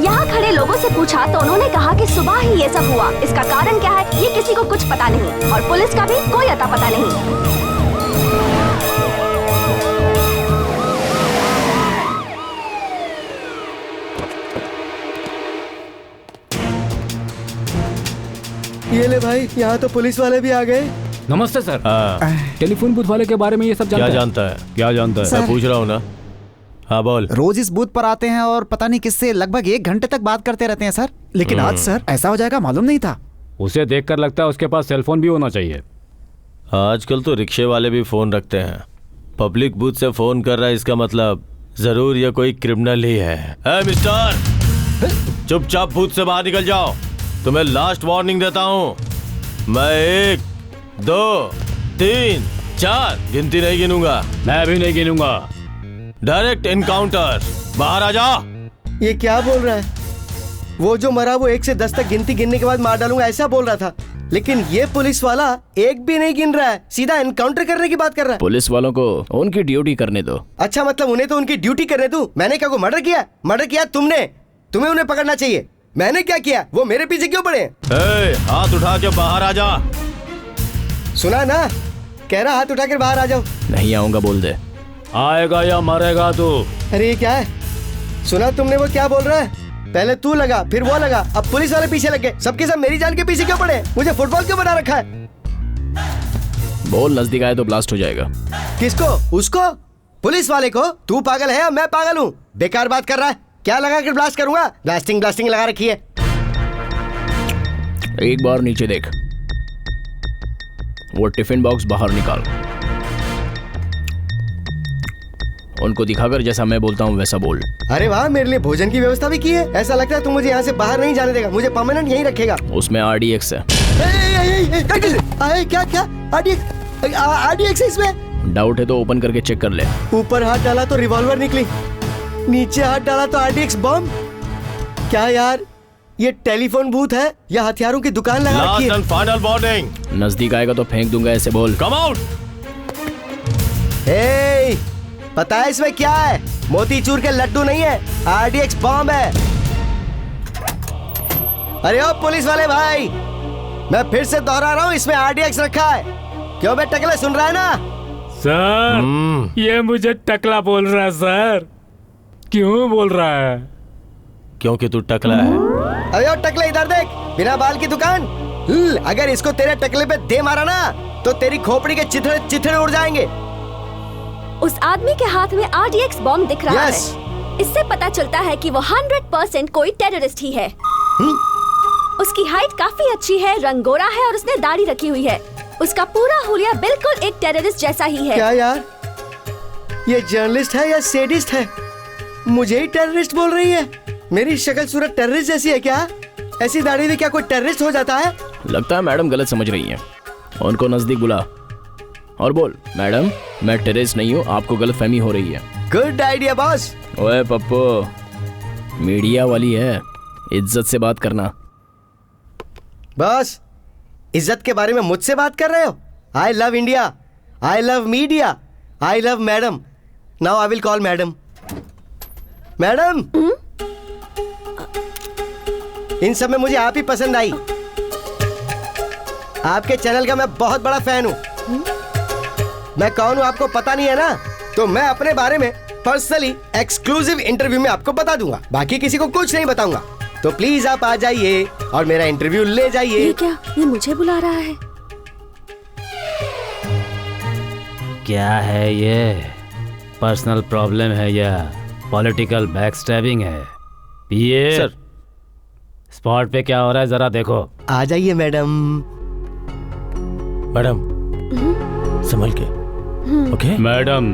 यहाँ खड़े लोगों से पूछा तो उन्होंने कहा कि सुबह ही ये सब हुआ। इसका कारण क्या है ये किसी को कुछ पता नहीं और पुलिस का भी कोई अता पता नहीं।
ये ले भाई, यहाँ तो पुलिस वाले भी आ गए।
नमस्ते सर।
हाँ,
टेलीफोन बूथ वाले के बारे में ये सब
क्या जानता है?
क्या जानता है?
मैं पूछ रहा हूँ ना। हाँ बोल।
रोज इस बूथ पर आते हैं और पता नहीं किससे लगभग 1 घंटे तक बात करते रहते हैं सर। लेकिन आज सर ऐसा हो जाएगा मालूम नहीं था।
उसे देखकर लगता है उसके पास सेलफोन भी होना चाहिए।
आजकल तो रिक्शे वाले भी फोन रखते हैं। पब्लिक बूथ से फोन कर रहा है, इसका मतलब जरूर ये कोई क्रिमिनल ही है। मिस्टर, चुपचाप बूथ से बाहर निकल जाओ। तुम्हें लास्ट वार्निंग देता हूँ। मैं 1, 2, 3, 4 गिनती नहीं गिनूंगा।
मैं भी नहीं गिनूंगा।
Direct encounter. बाहर आ जा।
ये क्या बोल रहा है? वो जो मरा वो 1 से 10 तक गिनती गिनने के बाद मार डालूंगा ऐसा बोल रहा था, लेकिन ये पुलिस वाला 1 भी नहीं गिन रहा है, सीधा एनकाउंटर करने की बात कर रहा है।
पुलिस वालों को उनकी ड्यूटी करने दो।
अच्छा, मतलब उन्हें तो उनकी ड्यूटी करने दूं? मैंने क्या को मर्डर किया? मर्डर किया तुमने, तुम्हें उन्हें पकड़ना चाहिए। मैंने क्या किया? वो मेरे पीछे क्यों पड़े?
हाथ उठा के बाहर आ जा।
सुना ना, कह रहा हाथ उठा कर बाहर आ जाओ।
नहीं आऊंगा बोल दे।
आएगा या मरेगा तू।
अरे ये क्या है? सुना तुमने वो क्या बोल रहा है? पहले तू लगा, फिर वो लगा, अब पुलिस वाले पीछे लग गए। सबके सब मेरी जान के पीछे क्यों पड़े? मुझे फुटबॉल क्यों बना रखा है?
बोल, नजदीक आए तो ब्लास्ट हो जाएगा।
किसको? उसको? पुलिस वाले को? तू पागल है या मैं पागल हूँ? बेकार बात कर रहा है। क्या लगा कर ब्लास्ट करूंगा? ब्लास्टिंग ब्लास्टिंग लगा रखी है।
एक बार नीचे देख, वो टिफिन बॉक्स बाहर निकाल। उनको दिखाकर जैसा मैं बोलता हूँ वैसा बोल।
अरे वाह, मेरे लिए भोजन की व्यवस्था भी की है। ऐसा लगता है तू मुझे यहाँ से बाहर नहीं जाने देगा, मुझे परमानेंट यहीं रखेगा।
उसमें RDX है।
क्या क्या RDX है इसमें?
डाउट है तो ओपन करके चेक कर ले।
ऊपर हाथ डाला तो रिवॉल्वर निकली, नीचे हाथ डाला तो RDX बम। क्या यार, ये टेलीफोन बूथ है या हथियारों की दुकान लगा रखी है?
Last and final warning.
नजदीक आएगा तो फेंक दूंगा, ऐसे बोल।
Come out.
पता है इसमें क्या है? मोतीचूर के लड्डू नहीं है, RDX बम है। अरे ओ पुलिस वाले भाई, मैं फिर से दोहरा रहा हूँ, इसमें RDX रखा है। क्यों बे टकले, सुन रहा है ना?
सर, ये मुझे टकला बोल रहा है सर। क्यों बोल रहा है?
क्योंकि तू टकला है।
अरे ओ टकले, इधर देख, बिना बाल की दुकान। अगर इसको तेरे टकले पे दे मारा ना तो तेरी खोपड़ी के चिथड़े चिथड़े उड़ जाएंगे।
उस आदमी के हाथ में RDX बॉम्ब दिख रहा है। इससे पता चलता है कि वो 100% कोई टेररिस्ट ही है। उसकी हाइट काफी अच्छी है, रंग गोरा है और उसने दाढ़ी रखी हुई है। उसका पूरा हुलिया बिल्कुल एक टेररिस्ट जैसा ही है।
क्या यार, ये जर्नलिस्ट है या सेडिस्ट है? मुझे ही टेररिस्ट बोल रही है। मेरी शक्ल सूरत टेररिस्ट जैसी है क्या? ऐसी दाढ़ी में क्या कोई टेररिस्ट हो जाता है?
लगता है मैडम गलत समझ रही हैं। उनको नजदीक बुला और बोल, मैडम मैं टेररिस्ट नहीं हूँ, आपको गलतफहमी हो रही है।
Good idea boss.
ओए पप्पू, मीडिया वाली है, इज्जत से बात करना।
बॉस, इज्जत के बारे में मुझसे बात कर रहे हो? I love India, I love media, I love madam. Now I will call madam. Madam, इन सब में मुझे आप ही पसंद आई। आपके चैनल का मैं बहुत बड़ा फैन हूँ। मैं कौन हूँ आपको पता नहीं है ना? तो मैं अपने बारे में पर्सनली एक्सक्लूसिव इंटरव्यू में आपको बता दूंगा, बाकी किसी को कुछ नहीं बताऊंगा। तो प्लीज आप आ जाइए और मेरा इंटरव्यू ले जाइए।
ये क्या, ये मुझे बुला रहा है?
क्या है ये? पर्सनल प्रॉब्लम है या पॉलिटिकल बैकस्टैबिंग है? ये
सर
स्पॉट पे क्या हो रहा है जरा देखो।
आ जाइए मैडम।
मैडम संभल के। ओके
मैडम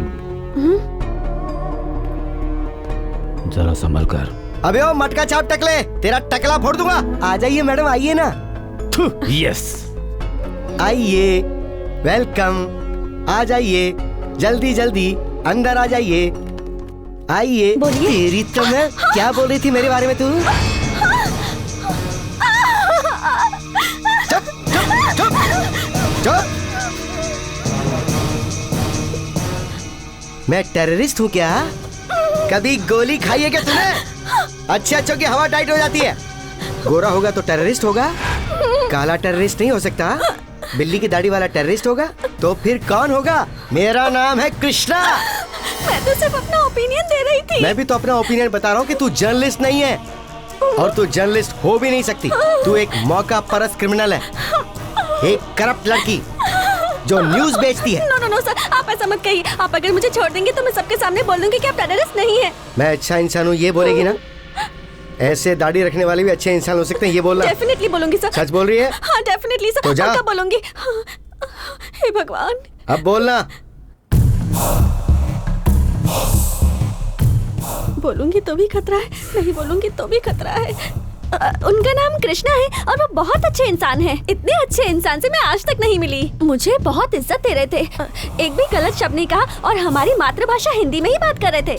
जरा संभल कर।
अबे ओ मटका छाप टकले, तेरा टकला फोड़ दूंगा। आ जाइए मैडम, आइए ना।
यस
आइए, वेलकम। आ जाइए, जल्दी जल्दी अंदर आ जाइए। आइए। तेरी तो मैं क्या बोल रही थी मेरे बारे में तू? चुप चुप चुप चुप। मैं टेररिस्ट हूँ क्या? कभी गोली खाई है क्या तूने? अच्छे अच्छों की हवा टाइट हो जाती है। गोरा होगा तो टेररिस्ट होगा, काला टेररिस्ट नहीं हो सकता। बिल्ली की दाढ़ी वाला टेररिस्ट होगा तो फिर कौन होगा? मेरा नाम है कृष्णा।
मैं तो सिर्फ अपना ओपिनियन दे रही थी।
मैं भी तो अपना ओपिनियन बता रहा हूँ कि तू जर्नलिस्ट नहीं है और तू जर्नलिस्ट हो भी नहीं सकती। तू एक मौका परस्त क्रिमिनल है, एक करप्ट लड़की जो न्यूज बेचती है।
नो सर, आप ऐसा मत कहिए। आप अगर मुझे छोड़ देंगे तो मैं सबके सामने बोल दूंगी कि आप टेररिस्ट नहीं है।
मैं अच्छा इंसान हूँ ये बोलेगी ना? ऐसे दाढ़ी रखने वाले भी अच्छे इंसान हो सकते हैं ये बोलना?
डेफिनेटली बोलूंगी सर।
सच बोल रही है?
हाँ डेफिनेटली सर।
तो जा।
पक्का बोलूंगी। हे भगवान।
अब बोलना।
बोलूंगी तो भी खतरा है, नहीं बोलूंगी तो भी खतरा है। उनका नाम कृष्णा है और वो बहुत अच्छे इंसान हैं। इतने अच्छे इंसान से मैं आज तक नहीं मिली। मुझे बहुत इज्जत दे रहे थे, एक भी गलत शब्द नहीं कहा और हमारी मातृभाषा हिंदी में ही बात कर रहे थे।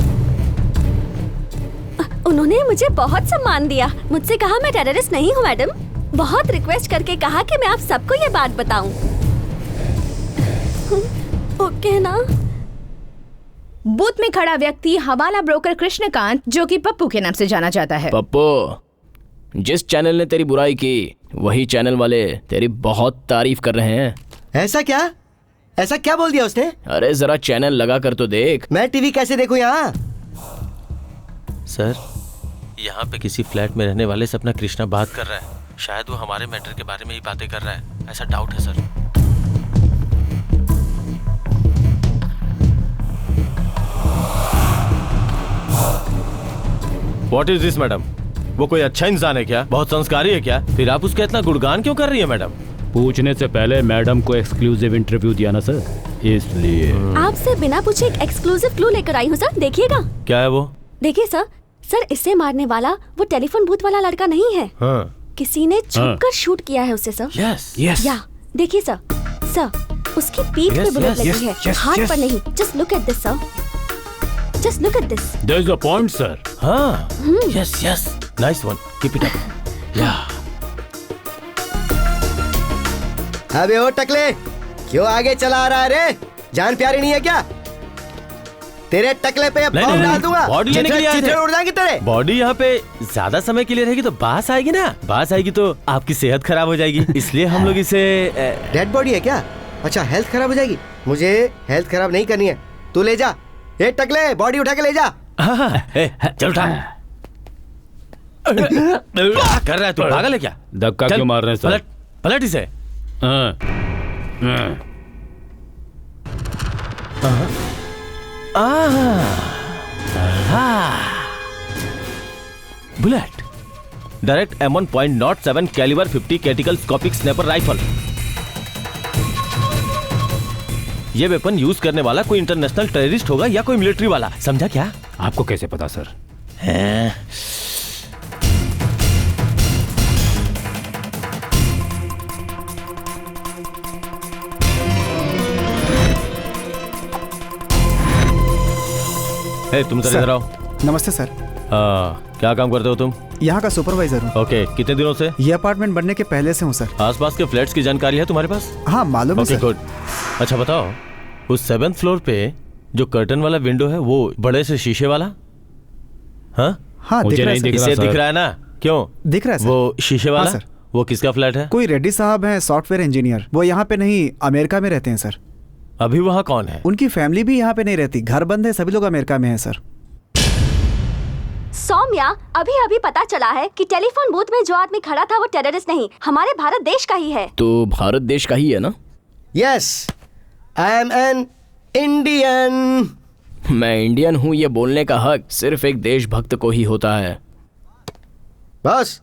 उन्होंने मुझे बहुत सम्मान दिया। मुझसे कहा मैं टेररिस्ट नहीं हूँ मैडम। बहुत रिक्वेस्ट करके कहा कि मैं आप सबको ये बात बताऊं। ओके ना?
बूथ में खड़ा व्यक्ति हवाला ब्रोकर कृष्णकांत, जो कि पप्पू के नाम से जाना जाता है।
पप्पू, जिस चैनल ने तेरी बुराई की वही चैनल वाले तेरी बहुत तारीफ कर रहे हैं।
ऐसा क्या? ऐसा क्या बोल दिया उसने?
अरे जरा चैनल लगा कर तो देख।
मैं टीवी कैसे देखूं यहाँ?
सर यहाँ पे किसी फ्लैट में रहने वाले से अपना कृष्णा बात कर रहा है। शायद वो हमारे मैटर के बारे में ही बातें कर रहा है, ऐसा डाउट है sir. What is this madam? वो कोई अच्छा इंसान है क्या? बहुत संस्कारी है क्या? फिर आप उसका इतना गुणगान क्यों कर रही है मैडम?
पूछने से पहले मैडम को एक्सक्लूसिव इंटरव्यू दिया ना सर, इसलिए।
आपसे बिना पूछे एक एक्सक्लूसिव क्लू लेकर आई हूँ सर, देखिएगा।
क्या है वो?
देखिए सर, इससे मारने वाला वो टेलीफोन बूथ वाला लड़का नहीं है।
हाँ।
किसी ने छुपकर शूट किया है उसे सर।
Yes
yes.
या देखिए सर, उसकी पीठ पे बुलेट लगी है, हाथ पर नहीं। Just look at this sir, just look at this.
There is a point sir.
हाँ yes yes, nice one, keep it up. या
अबे ओ टकले, क्यों आगे चला आ रहा है रे? जान प्यारी नहीं है क्या? तेरे टकले पे बॉम्ब डाल दूंगा।
बॉडी लेने के लिए आए थे।
उड़ जाएंगे तेरे।
बॉडी यहाँ पे ज्यादा समय के लिए रहेगी तो बास आएगी ना, बास आएगी तो आपकी सेहत खराब हो जाएगी, इसलिए हम लोग इसे।
डेड बॉडी है क्या? अच्छा, हेल्थ खराब हो जाएगी। मुझे हेल्थ खराब नहीं करनी है, तू ले जा। ये टकले, बॉडी उठा के ले जा।
चल उठा। क्या कर रहा है तू? पागल है क्या?
धक्का क्यों मार रहे हैं सर?
पलट पलट इसे। Bullet, direct M1.07 calibre 50 tactical scopic sniper rifle. ये वेपन यूज करने वाला कोई इंटरनेशनल टेररिस्ट होगा या कोई मिलिट्री वाला, समझा क्या?
आपको कैसे पता सर?
तुम सर इधर आओ।
नमस्ते सर।
क्या काम करते हो तुम?
यहाँ का सुपरवाइजर हूँ।
ओके, कितने दिनों से?
ये अपार्टमेंट बनने के पहले से हूँ सर।
आसपास के फ्लैट्स की जानकारी है तुम्हारे पास?
हाँ मालूम है
ओके
सर।
गुड। अच्छा बताओ, उस 7th फ्लोर पे जो कर्टन वाला विंडो है वो बड़े से शीशे वाला?
हाँ
मुझे नहीं दिख रहा
इसे
सर।
दिख रहा है ना? क्यों
दिख रहा है सर।
वो शीशे वाला?
हाँ, सर।
वो किसका फ्लैट है?
कोई रेड्डी साहब हैं, सॉफ्टवेयर इंजीनियर। वो यहाँ पे नहीं, अमेरिका में रहते हैं सर।
अभी वहाँ कौन है?
उनकी फैमिली भी यहाँ पे नहीं रहती, घर बंद है, सभी लोग अमेरिका में है सर।
सौम्या, अभी अभी पता चला है कि टेलीफोन बूथ में जो आदमी खड़ा था वो टेररिस्ट नहीं, हमारे भारत देश का ही है।
तो भारत देश का ही है ना?
Yes, I am an Indian.
मैं इंडियन हूँ ये बोलने का हक सिर्फ एक देशभक्त को ही होता है।
बॉस,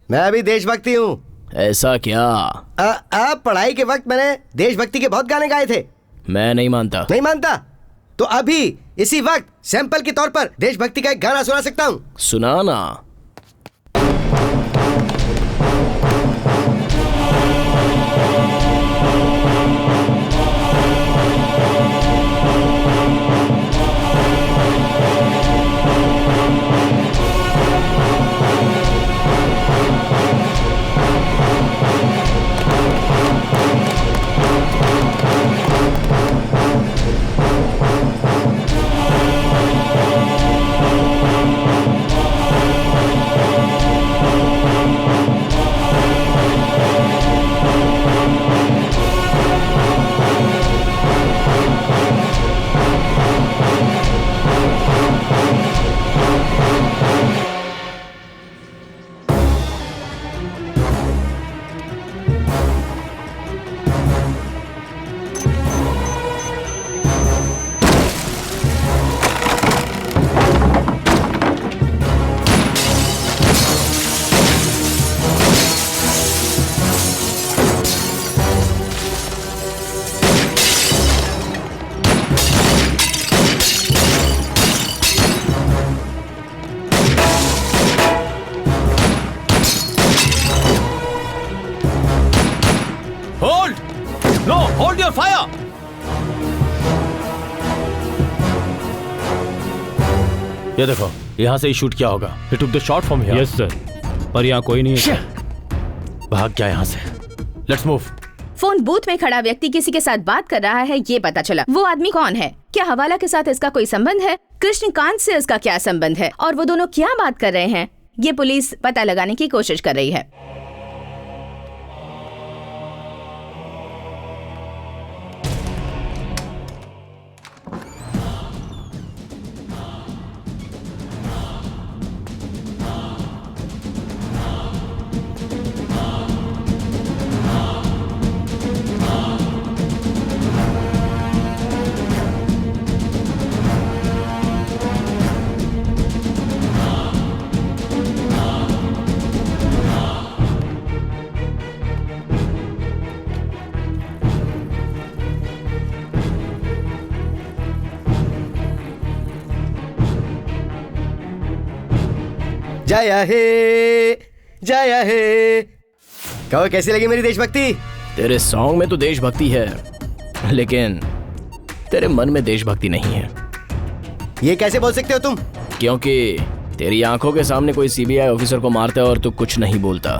मैं भी देशभक्ति हूँ।
ऐसा क्या?
आप पढ़ाई के वक्त मैंने देशभक्ति के बहुत गाने गाए थे।
मैं नहीं मानता।
नहीं मानता? तो अभी इसी वक्त सैंपल के तौर पर देशभक्ति का एक गाना सुना सकता हूँ।
सुनाना।
Hold your fire. ये देखो, यहाँ से ही शूट किया होगा। He took the shot from here.
Yes sir, पर यहाँ कोई नहीं है।
भाग गया यहाँ से। Let's move.
फोन बूथ में खड़ा व्यक्ति किसी के साथ बात कर रहा है, ये पता चला। वो आदमी कौन है? क्या हवाला के साथ इसका कोई संबंध है? कृष्णकांत से इसका क्या संबंध है? और वो दोनों क्या बात कर रहे हैं? ये पुलिस पता लगाने की कोशिश कर रही है।
जय हे, जय हे। कहो कैसी लगी मेरी देशभक्ति?
तेरे सॉन्ग में तो देशभक्ति है, लेकिन तेरे मन में देशभक्ति नहीं है।
ये कैसे बोल सकते हो तुम?
क्योंकि तेरी आंखों के सामने कोई सीबीआई ऑफिसर को मारता है और तू कुछ नहीं बोलता,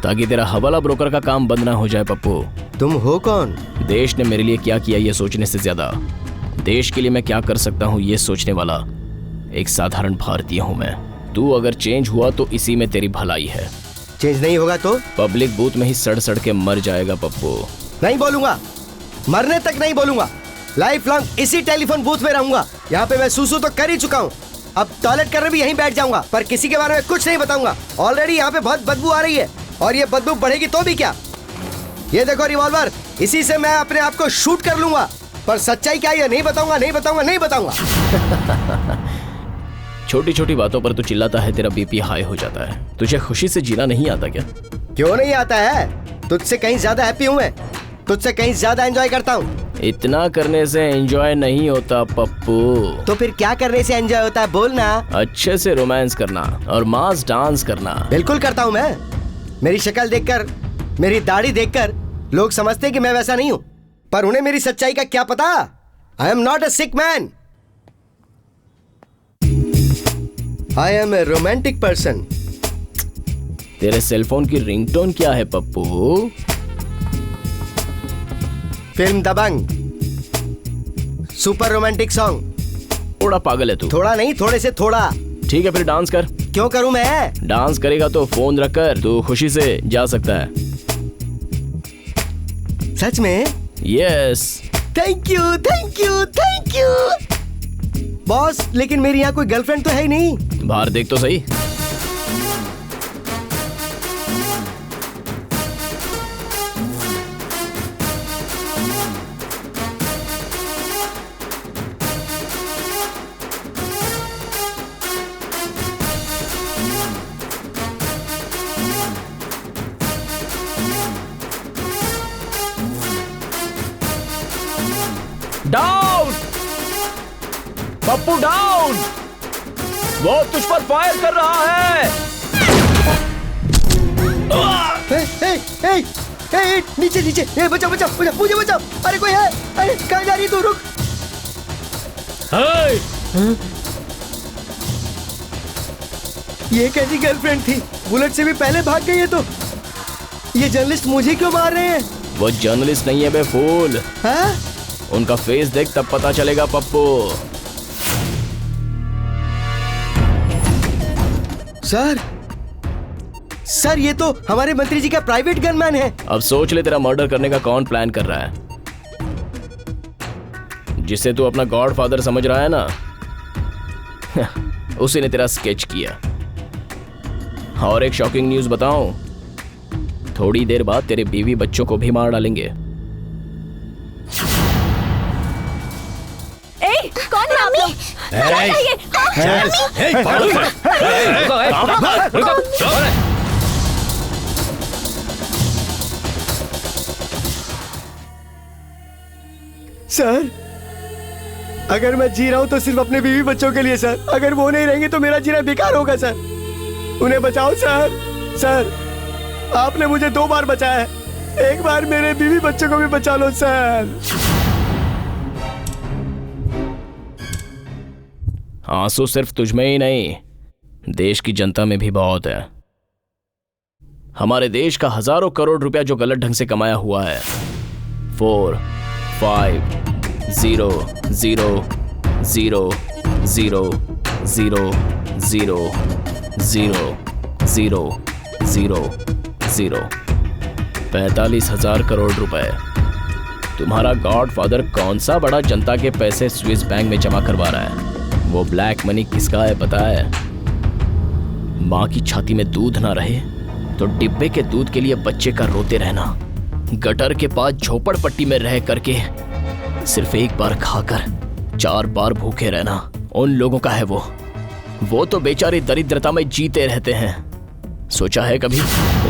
ताकि तेरा हवाला ब्रोकर का काम बंद ना हो जाए। पप्पू,
तुम हो कौन?
देश ने मेरे लिए क्या किया ये सोचने से ज्यादा देश के लिए मैं क्या कर सकता हूँ ये सोचने वाला एक साधारण भारतीय हूँ मैं। तू अगर चेंज हुआ तो इसी में तेरी भलाई है।
चेंज नहीं होगा तो
पब्लिक बूथ में ही सड़ सड़ के मर जाएगा पप्पू।
नहीं बोलूंगा, मरने तक नहीं बोलूंगा। लाइफ लॉन्ग इसी टेलीफोन बूथ में रहूंगा। यहाँ पे मैं सूसू तो कर ही चुका हूँ, अब टॉयलेट करने भी यहीं बैठ जाऊंगा, पर किसी के बारे में कुछ नहीं बताऊंगा। ऑलरेडी यहाँ पे बहुत बदबू आ रही है और ये बदबू बढ़ेगी तो भी क्या। ये देखो रिवॉल्वर, इसी से मैं अपने आप को शूट कर लूंगा, पर सच्चाई क्या है नहीं बताऊंगा, नहीं बताऊंगा, नहीं बताऊंगा।
छोटी छोटी बातों पर तू चिल्लाता है, तेरा बीपी हाई हो जाता है। तुझे खुशी से जीना नहीं आता क्या?
क्यों नहीं आता है? तुझसे कहीं ज्यादा हैप्पी हूँ मैं, तुझसे कहीं ज्यादा एंजॉय करता हूँ।
इतना करने से एंजॉय नहीं होता पप्पू।
तो फिर क्या करने से एंजॉय होता है? बोलना।
अच्छे से रोमांस करना और मास डांस करना।
बिल्कुल करता हूँ मैं। मेरी शक्ल देखकर, मेरी दाढ़ी देखकर लोग समझते हैं कि मैं वैसा नहीं हूँ, पर उन्हें मेरी सच्चाई का क्या पता। I am not a sick man, I am a romantic person.
तेरे सेलफोन की रिंगटोन क्या है Pappu?
Film Dabangg, super romantic song.
थोड़ा पागल है तू।
थोड़ा नहीं, थोड़े से थोड़ा।
ठीक है फिर डांस कर।
क्यों करूं मैं?
डांस करेगा तो फोन रखकर तू खुशी से जा सकता है।
सच में?
Yes.
Thank you, thank you, thank you. Boss, लेकिन मेरी यहाँ कोई गर्लफ्रेंड तो है ही नहीं।
बाहर देख तो सही।
Down Pappu, down. वो तुझ पर फायर कर रहा है।
नीचे नीचे, बचाओ बचाओ बचाओ, मुझे बचाओ। अरे कोई है? अरे कहाँ जा रही तू? रुक। ये कैसी गर्लफ्रेंड थी? बुलेट से भी पहले भाग गई है तो ये जर्नलिस्ट मुझे क्यों मार रहे हैं?
वो जर्नलिस्ट नहीं है बे फूल।
हाँ?
उनका फेस देख तब पता चलेगा पप्पू।
सर ये तो हमारे मंत्री जी का प्राइवेट गनमैन है।
अब सोच ले तेरा मर्डर करने का कौन प्लान कर रहा है? जिसे तू अपना गॉडफादर समझ रहा है ना, उसी ने तेरा स्केच किया। और एक शॉकिंग न्यूज बताऊं, थोड़ी देर बाद तेरे बीवी बच्चों को भी मार डालेंगे।
कौन है मम्मी?
सर, अगर मैं जी रहा हूं तो सिर्फ अपने बीवी बच्चों के लिए सर। अगर वो नहीं रहेंगे तो मेरा जीना बेकार होगा सर। उन्हें बचाओ सर। सर, आपने मुझे 2 बार बचाया है, एक बार मेरे बीवी बच्चों को भी बचा लो सर।
आंसू सिर्फ तुझमें ही नहीं, देश की जनता में भी बहुत है। हमारे देश का हजारों करोड़ रुपया जो गलत ढंग से कमाया हुआ है। 4 5 0 0 0 0 0 0 0 0 0 0 45,000 करोड़ रुपए। तुम्हारा गॉडफादर कौन सा बड़ा जनता के पैसे स्विस बैंक में जमा करवा रहा है? वो ब्लैक मनी किसका है पता है? माँ की छाती में दूध ना रहे तो डिब्बे के दूध के लिए बच्चे का रोते रहना, गटर के पास झोपड़पट्टी में रह करके सिर्फ एक बार खाकर 4 बार भूखे रहना, उन लोगों का है वो तो बेचारे दरिद्रता में जीते रहते हैं। सोचा है कभी?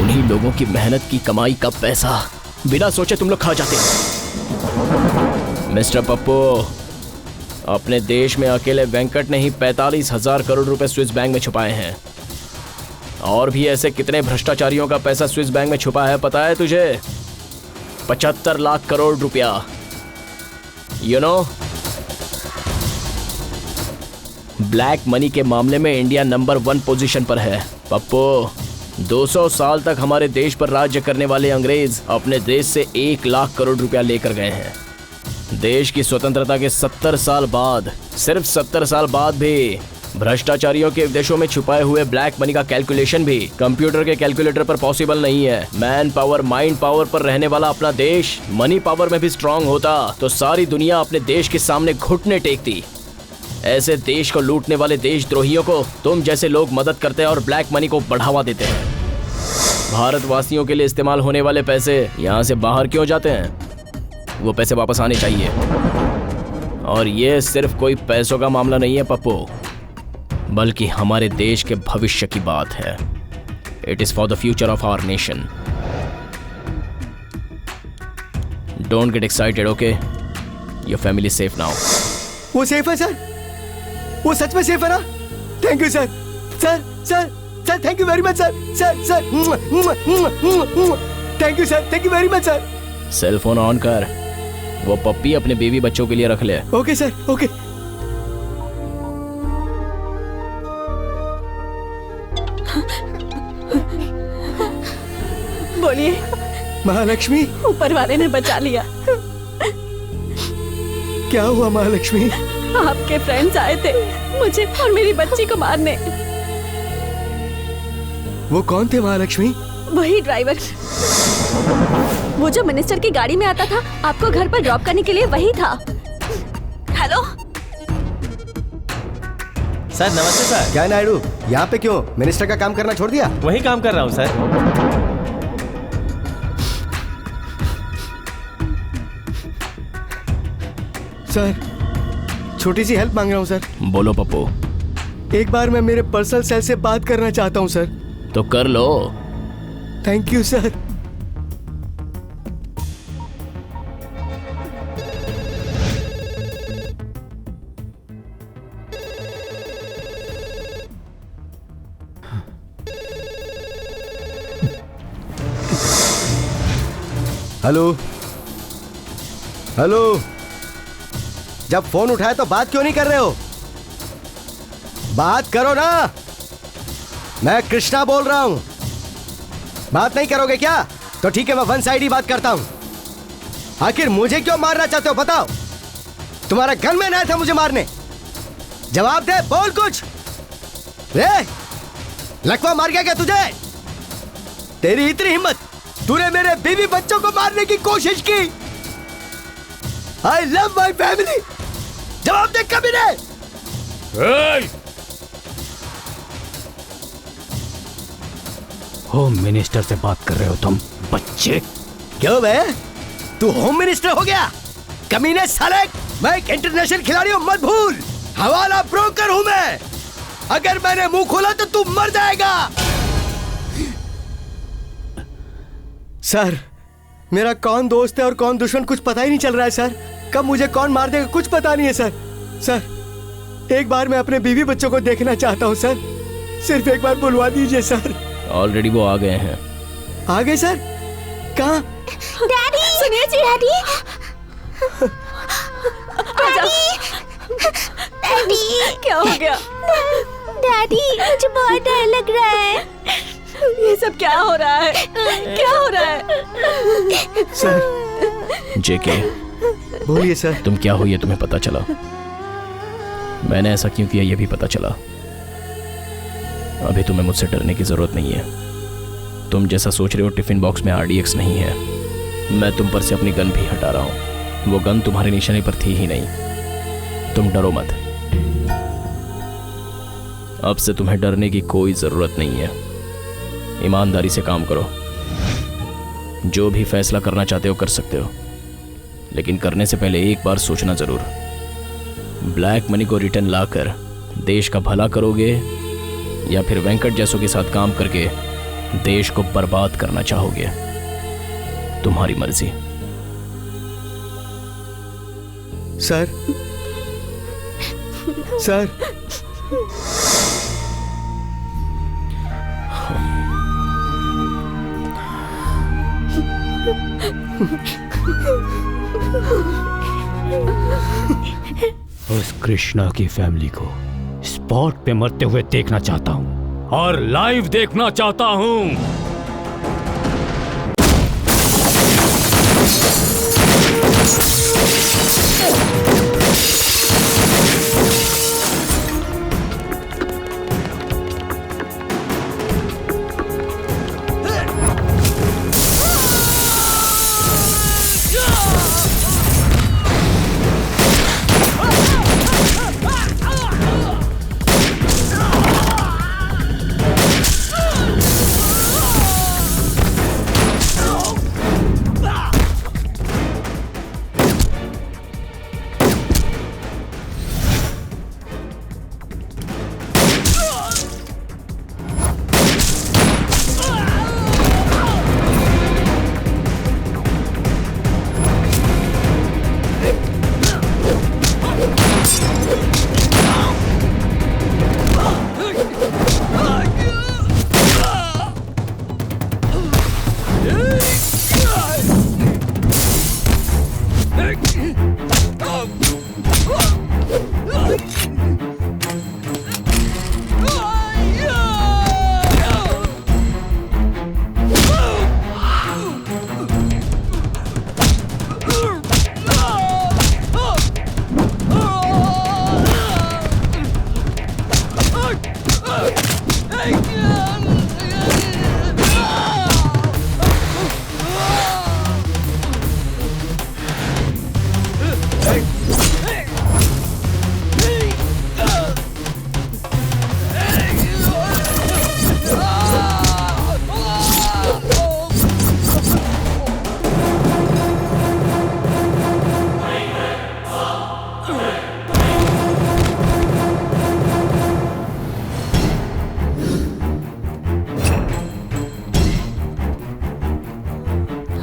उन्हीं लोगों की मेहनत की कमाई का पैसा बिना सोचे तुम लोग खा जाते हो। मिस्टर पप्पू, अपने देश में अकेले वेंकट ने ही 45,000 करोड़ रुपए स्विस बैंक में छुपाए हैं। और भी ऐसे कितने भ्रष्टाचारियों का पैसा स्विस बैंक में छुपा है पता है तुझे? 75 लाख करोड़ रुपया। यू नो, ब्लैक मनी के मामले में इंडिया नंबर 1 पोजीशन पर है। पप्पू, 200 साल तक हमारे देश पर राज्य करने वाले अंग्रेज अपने देश से 1 लाख करोड़ रुपया लेकर गए हैं। देश की स्वतंत्रता के 70 साल बाद, सिर्फ 70 साल बाद भी भ्रष्टाचारियों के विदेशों में छुपाए हुए ब्लैक मनी का कैलकुलेशन भी कंप्यूटर के कैलकुलेटर पर पॉसिबल नहीं है। मैन पावर, माइंड पावर पर रहने वाला अपना देश मनी पावर में भी स्ट्रांग होता तो सारी दुनिया अपने देश के सामने घुटने टेकती। ऐसे देश को लूटने वाले देशद्रोहियों को तुम जैसे लोग मदद करते हैं और ब्लैक मनी को बढ़ावा देते हैं। भारतवासियों के लिए इस्तेमाल होने वाले पैसे यहाँ से बाहर क्यों जाते हैं? वो पैसे वापस आने चाहिए। और ये सिर्फ कोई पैसों का मामला नहीं है पप्पू, बल्कि हमारे देश के भविष्य की बात है। It is for the future of our nation. Don't get excited, okay? Your family safe now.
वो सेफ है सर? वो सच में सेफ है ना? Thank you sir. Sir sir sir, thank you very much sir. Sir sir, thank you sir, thank you very much sir.
Cell phone on कर, वो पप्पी अपने बीवी बच्चों के लिए रख ले।
Okay sir, okay.
बोलिए।
महालक्ष्मी,
ऊपर वाले ने बचा लिया।
क्या हुआ महालक्ष्मी?
आपके फ्रेंड्स आए थे मुझे और मेरी बच्ची को मारने।
वो कौन थे महालक्ष्मी?
वही ड्राइवर, वो जो मिनिस्टर की गाड़ी में आता था आपको घर पर ड्रॉप करने के लिए, वही था। हेलो
सर नमस्ते सर।
क्या नायडू, यहाँ पे क्यों? मिनिस्टर का काम करना छोड़ दिया?
वही काम कर रहा हूँ सर।
सर छोटी सी हेल्प मांग रहा हूँ सर।
बोलो पप्पू।
एक बार मैं मेरे पर्सनल सेल से बात करना चाहता हूँ सर।
तो कर लो।
Thank you sir. Hello hello, जब फोन उठाए तो बात क्यों नहीं कर रहे हो? बात करो ना। मैं कृष्णा बोल रहा हूं। बात नहीं करोगे क्या? तो ठीक है, मैं वन साइड ही बात करता हूं। आखिर मुझे क्यों मारना चाहते हो बताओ? तुम्हारा गनमैन आया था मुझे मारने। जवाब दे, बोल कुछ। रे लकवा मार गया क्या तुझे? तेरी इतनी हिम्मत, तूने मेरे बीवी बच्चों को मारने की कोशिश की। I love my family. जवाब दे कभी नहीं।
होम मिनिस्टर से बात कर रहे हो तुम बच्चे?
क्यों बे, तू होम मिनिस्टर हो गया? कमीने साले, मैं एक इंटरनेशनल खिलाड़ी हूं, मत भूल। हवाला ब्रोकर हूं मैं। अगर मैंने मुंह खोला तो तू मर जाएगा। सर मेरा कौन दोस्त है और कौन दुश्मन कुछ पता ही नहीं चल रहा है सर। कब मुझे कौन मार देगा कुछ पता नहीं है सर। सर एक बार मैं अपने बीवी बच्चों को देखना चाहता हूँ सर। सिर्फ एक बार बुलवा दीजिए सर।
ऑलरेडी वो आ गए हैं।
आ गए सर? कहाँ?
डैडी सुनिए जी। डैडी डैडी
क्या हो गया?
डैडी मुझे बहुत डर लग रहा है।
ये सब क्या हो रहा है? क्या हो रहा है?
सर
जेके
बोलिए सर।
तुम क्या हो ये तुम्हें पता चला? मैंने ऐसा क्यों किया ये भी पता चला। अभी तुम्हें मुझसे डरने की जरूरत नहीं है। तुम जैसा सोच रहे हो टिफिन बॉक्स में RDX नहीं है। मैं तुम पर से अपनी गन भी हटा रहा हूं। वो गन तुम्हारे निशाने पर थी ही नहीं। तुम डरो मत। अब से तुम्हें डरने की कोई जरूरत नहीं है। ईमानदारी से काम करो। जो भी फैसला करना चाहते हो कर सकते हो, लेकिन करने से पहले एक बार सोचना जरूर। ब्लैक मनी को रिटर्न लाकर देश का भला करोगे या फिर वेंकट जैसों के साथ काम करके देश को बर्बाद करना चाहोगे? तुम्हारी मर्जी।
सर सर
उस कृष्णा की फैमिली को स्पॉट पे मरते हुए देखना चाहता हूँ और लाइव देखना चाहता हूँ।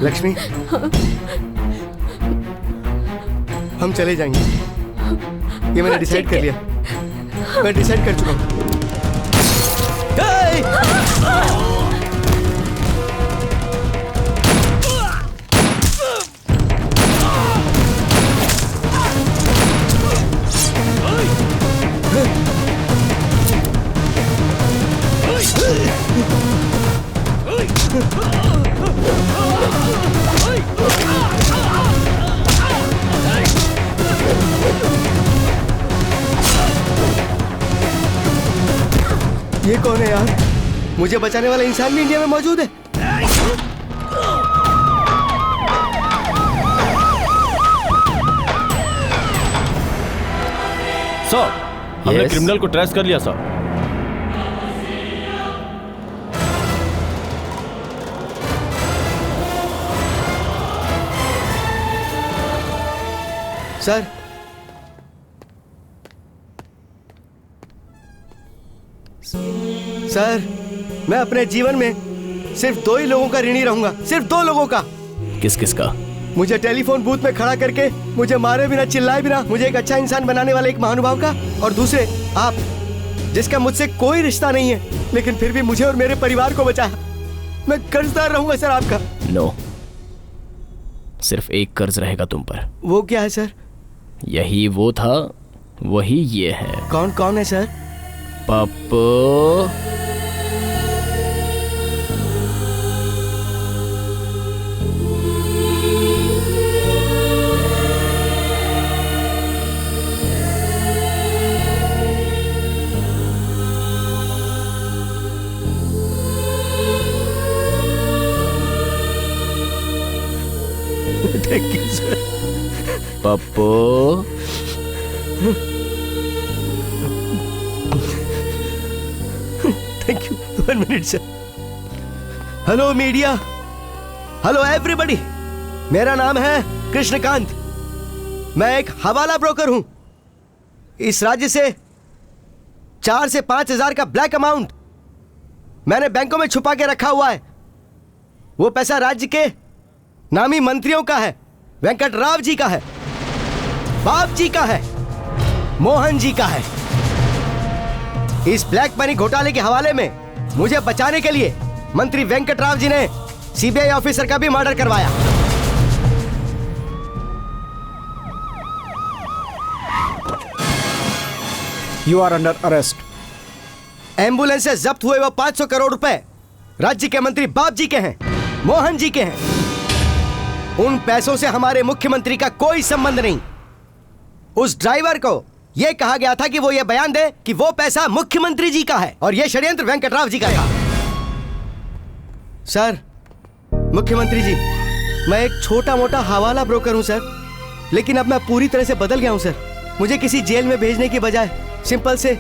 लक्ष्मी, हम चले जाएंगे, ये मैंने डिसाइड कर लिया, मैं डिसाइड कर चुका हूँ। ये कौन है यार? मुझे बचाने वाला इंसान भी इंडिया में मौजूद है।
सर, हमने क्रिमिनल को ट्रेस कर लिया सर।
सर, सर, मैं अपने जीवन में सिर्फ 2 ही लोगों का ऋणी रहूंगा, सिर्फ 2 लोगों का।
किस किस का?
मुझे टेलीफोन बूथ में खड़ा करके मुझे मारे बिना, चिल्लाए बिना मुझे एक अच्छा इंसान बनाने वाले एक महानुभाव का, और दूसरे आप, जिसका मुझसे कोई रिश्ता नहीं है लेकिन फिर भी मुझे और मेरे परिवार को बचाया। मैं कर्जदार रहूंगा सर आपका।
नो, सिर्फ एक कर्ज रहेगा तुम पर।
वो क्या है सर?
यही वो था, वही ये है।
कौन कौन है sir?
Pappu.
Thank you sir.
Pappu.
Thank you. 1 minute sir. Hello media, hello everybody, मेरा नाम है कृष्णकांत। मैं एक हवाला ब्रोकर हूं। इस राज्य से 4 से 5 हजार का ब्लैक अमाउंट मैंने बैंकों में छुपा के रखा हुआ है। वो पैसा राज्य के नामी मंत्रियों का है, वेंकट राव जी का है, बाप जी का है, मोहन जी का है। इस ब्लैक मनी घोटाले के हवाले में मुझे बचाने के लिए मंत्री वेंकट राव जी ने सीबीआई ऑफिसर का भी मर्डर करवाया।
You are under arrest.
Ambulance से जब्त हुए वो 500 करोड़ रुपए राज्य के मंत्री बाप जी के हैं, मोहन जी के हैं। उन पैसों से हमारे मुख्यमंत्री का कोई संबंध नहीं। उस ड्राइवर को यह कहा गया था कि वो ये बयान दे कि वो पैसा मुख्यमंत्री जी का है और यह षड्यंत्र वेंकट राव जी का था। सर, मुख्यमंत्री जी, मैं एक छोटा मोटा हवाला ब्रोकर हूं सर, लेकिन अब मैं पूरी तरह से बदल गया हूं सर। मुझे किसी जेल में भेजने की बजाय सिंपल से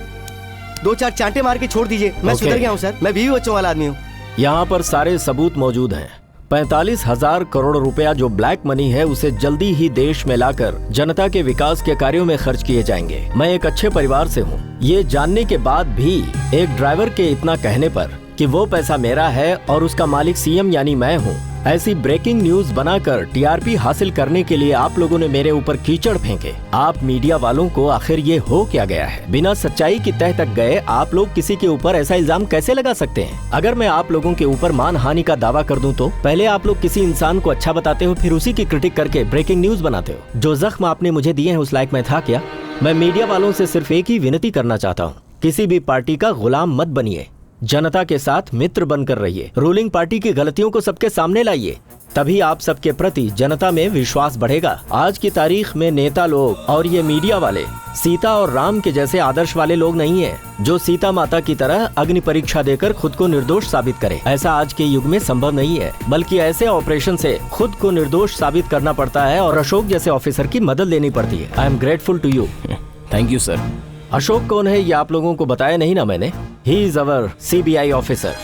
2-4 चांटे मार के छोड़ दीजिए। मैं सुधर गया हूं सर। मैं बीवी बच्चों वाला आदमी हूं।
यहाँ पर सारे सबूत मौजूद हैं। 45,000 करोड़ रुपया जो ब्लैक मनी है उसे जल्दी ही देश में लाकर जनता के विकास के कार्यों में खर्च किए जाएंगे। मैं एक अच्छे परिवार से हूँ। ये जानने के बाद भी एक ड्राइवर के इतना कहने पर कि वो पैसा मेरा है और उसका मालिक सीएम यानी मैं हूँ, ऐसी ब्रेकिंग न्यूज बनाकर टीआरपी हासिल करने के लिए आप लोगों ने मेरे ऊपर कीचड़ फेंके। आप मीडिया वालों को आखिर ये हो क्या गया है? बिना सच्चाई की तह तक गए आप लोग किसी के ऊपर ऐसा इल्जाम कैसे लगा सकते हैं? अगर मैं आप लोगों के ऊपर मानहानि का दावा कर दूं तो पहले आप लोग किसी इंसान को अच्छा बताते हो, फिर उसी की क्रिटिक करके ब्रेकिंग न्यूज बनाते हो। जो जख्म आपने मुझे दिए हैं उस लायक मैं था क्या? मैं मीडिया वालों से सिर्फ एक ही विनती करना चाहता हूँ, किसी भी पार्टी का गुलाम मत बनिए। जनता के साथ मित्र बनकर रहिए। रूलिंग पार्टी की गलतियों को सबके सामने लाइए, तभी आप सबके प्रति जनता में विश्वास बढ़ेगा। आज की तारीख में नेता लोग और ये मीडिया वाले सीता और राम के जैसे आदर्श वाले लोग नहीं हैं, जो सीता माता की तरह अग्नि परीक्षा देकर खुद को निर्दोष साबित करे। ऐसा आज के युग में संभव नहीं है, बल्कि ऐसे ऑपरेशन से खुद को निर्दोष साबित करना पड़ता है और अशोक जैसे ऑफिसर की मदद लेनी पड़ती है। I am grateful to you.
Thank you sir.
Ashok कौन है ये आप लोगों को बताया नहीं ना मैंने? He is our CBI officer.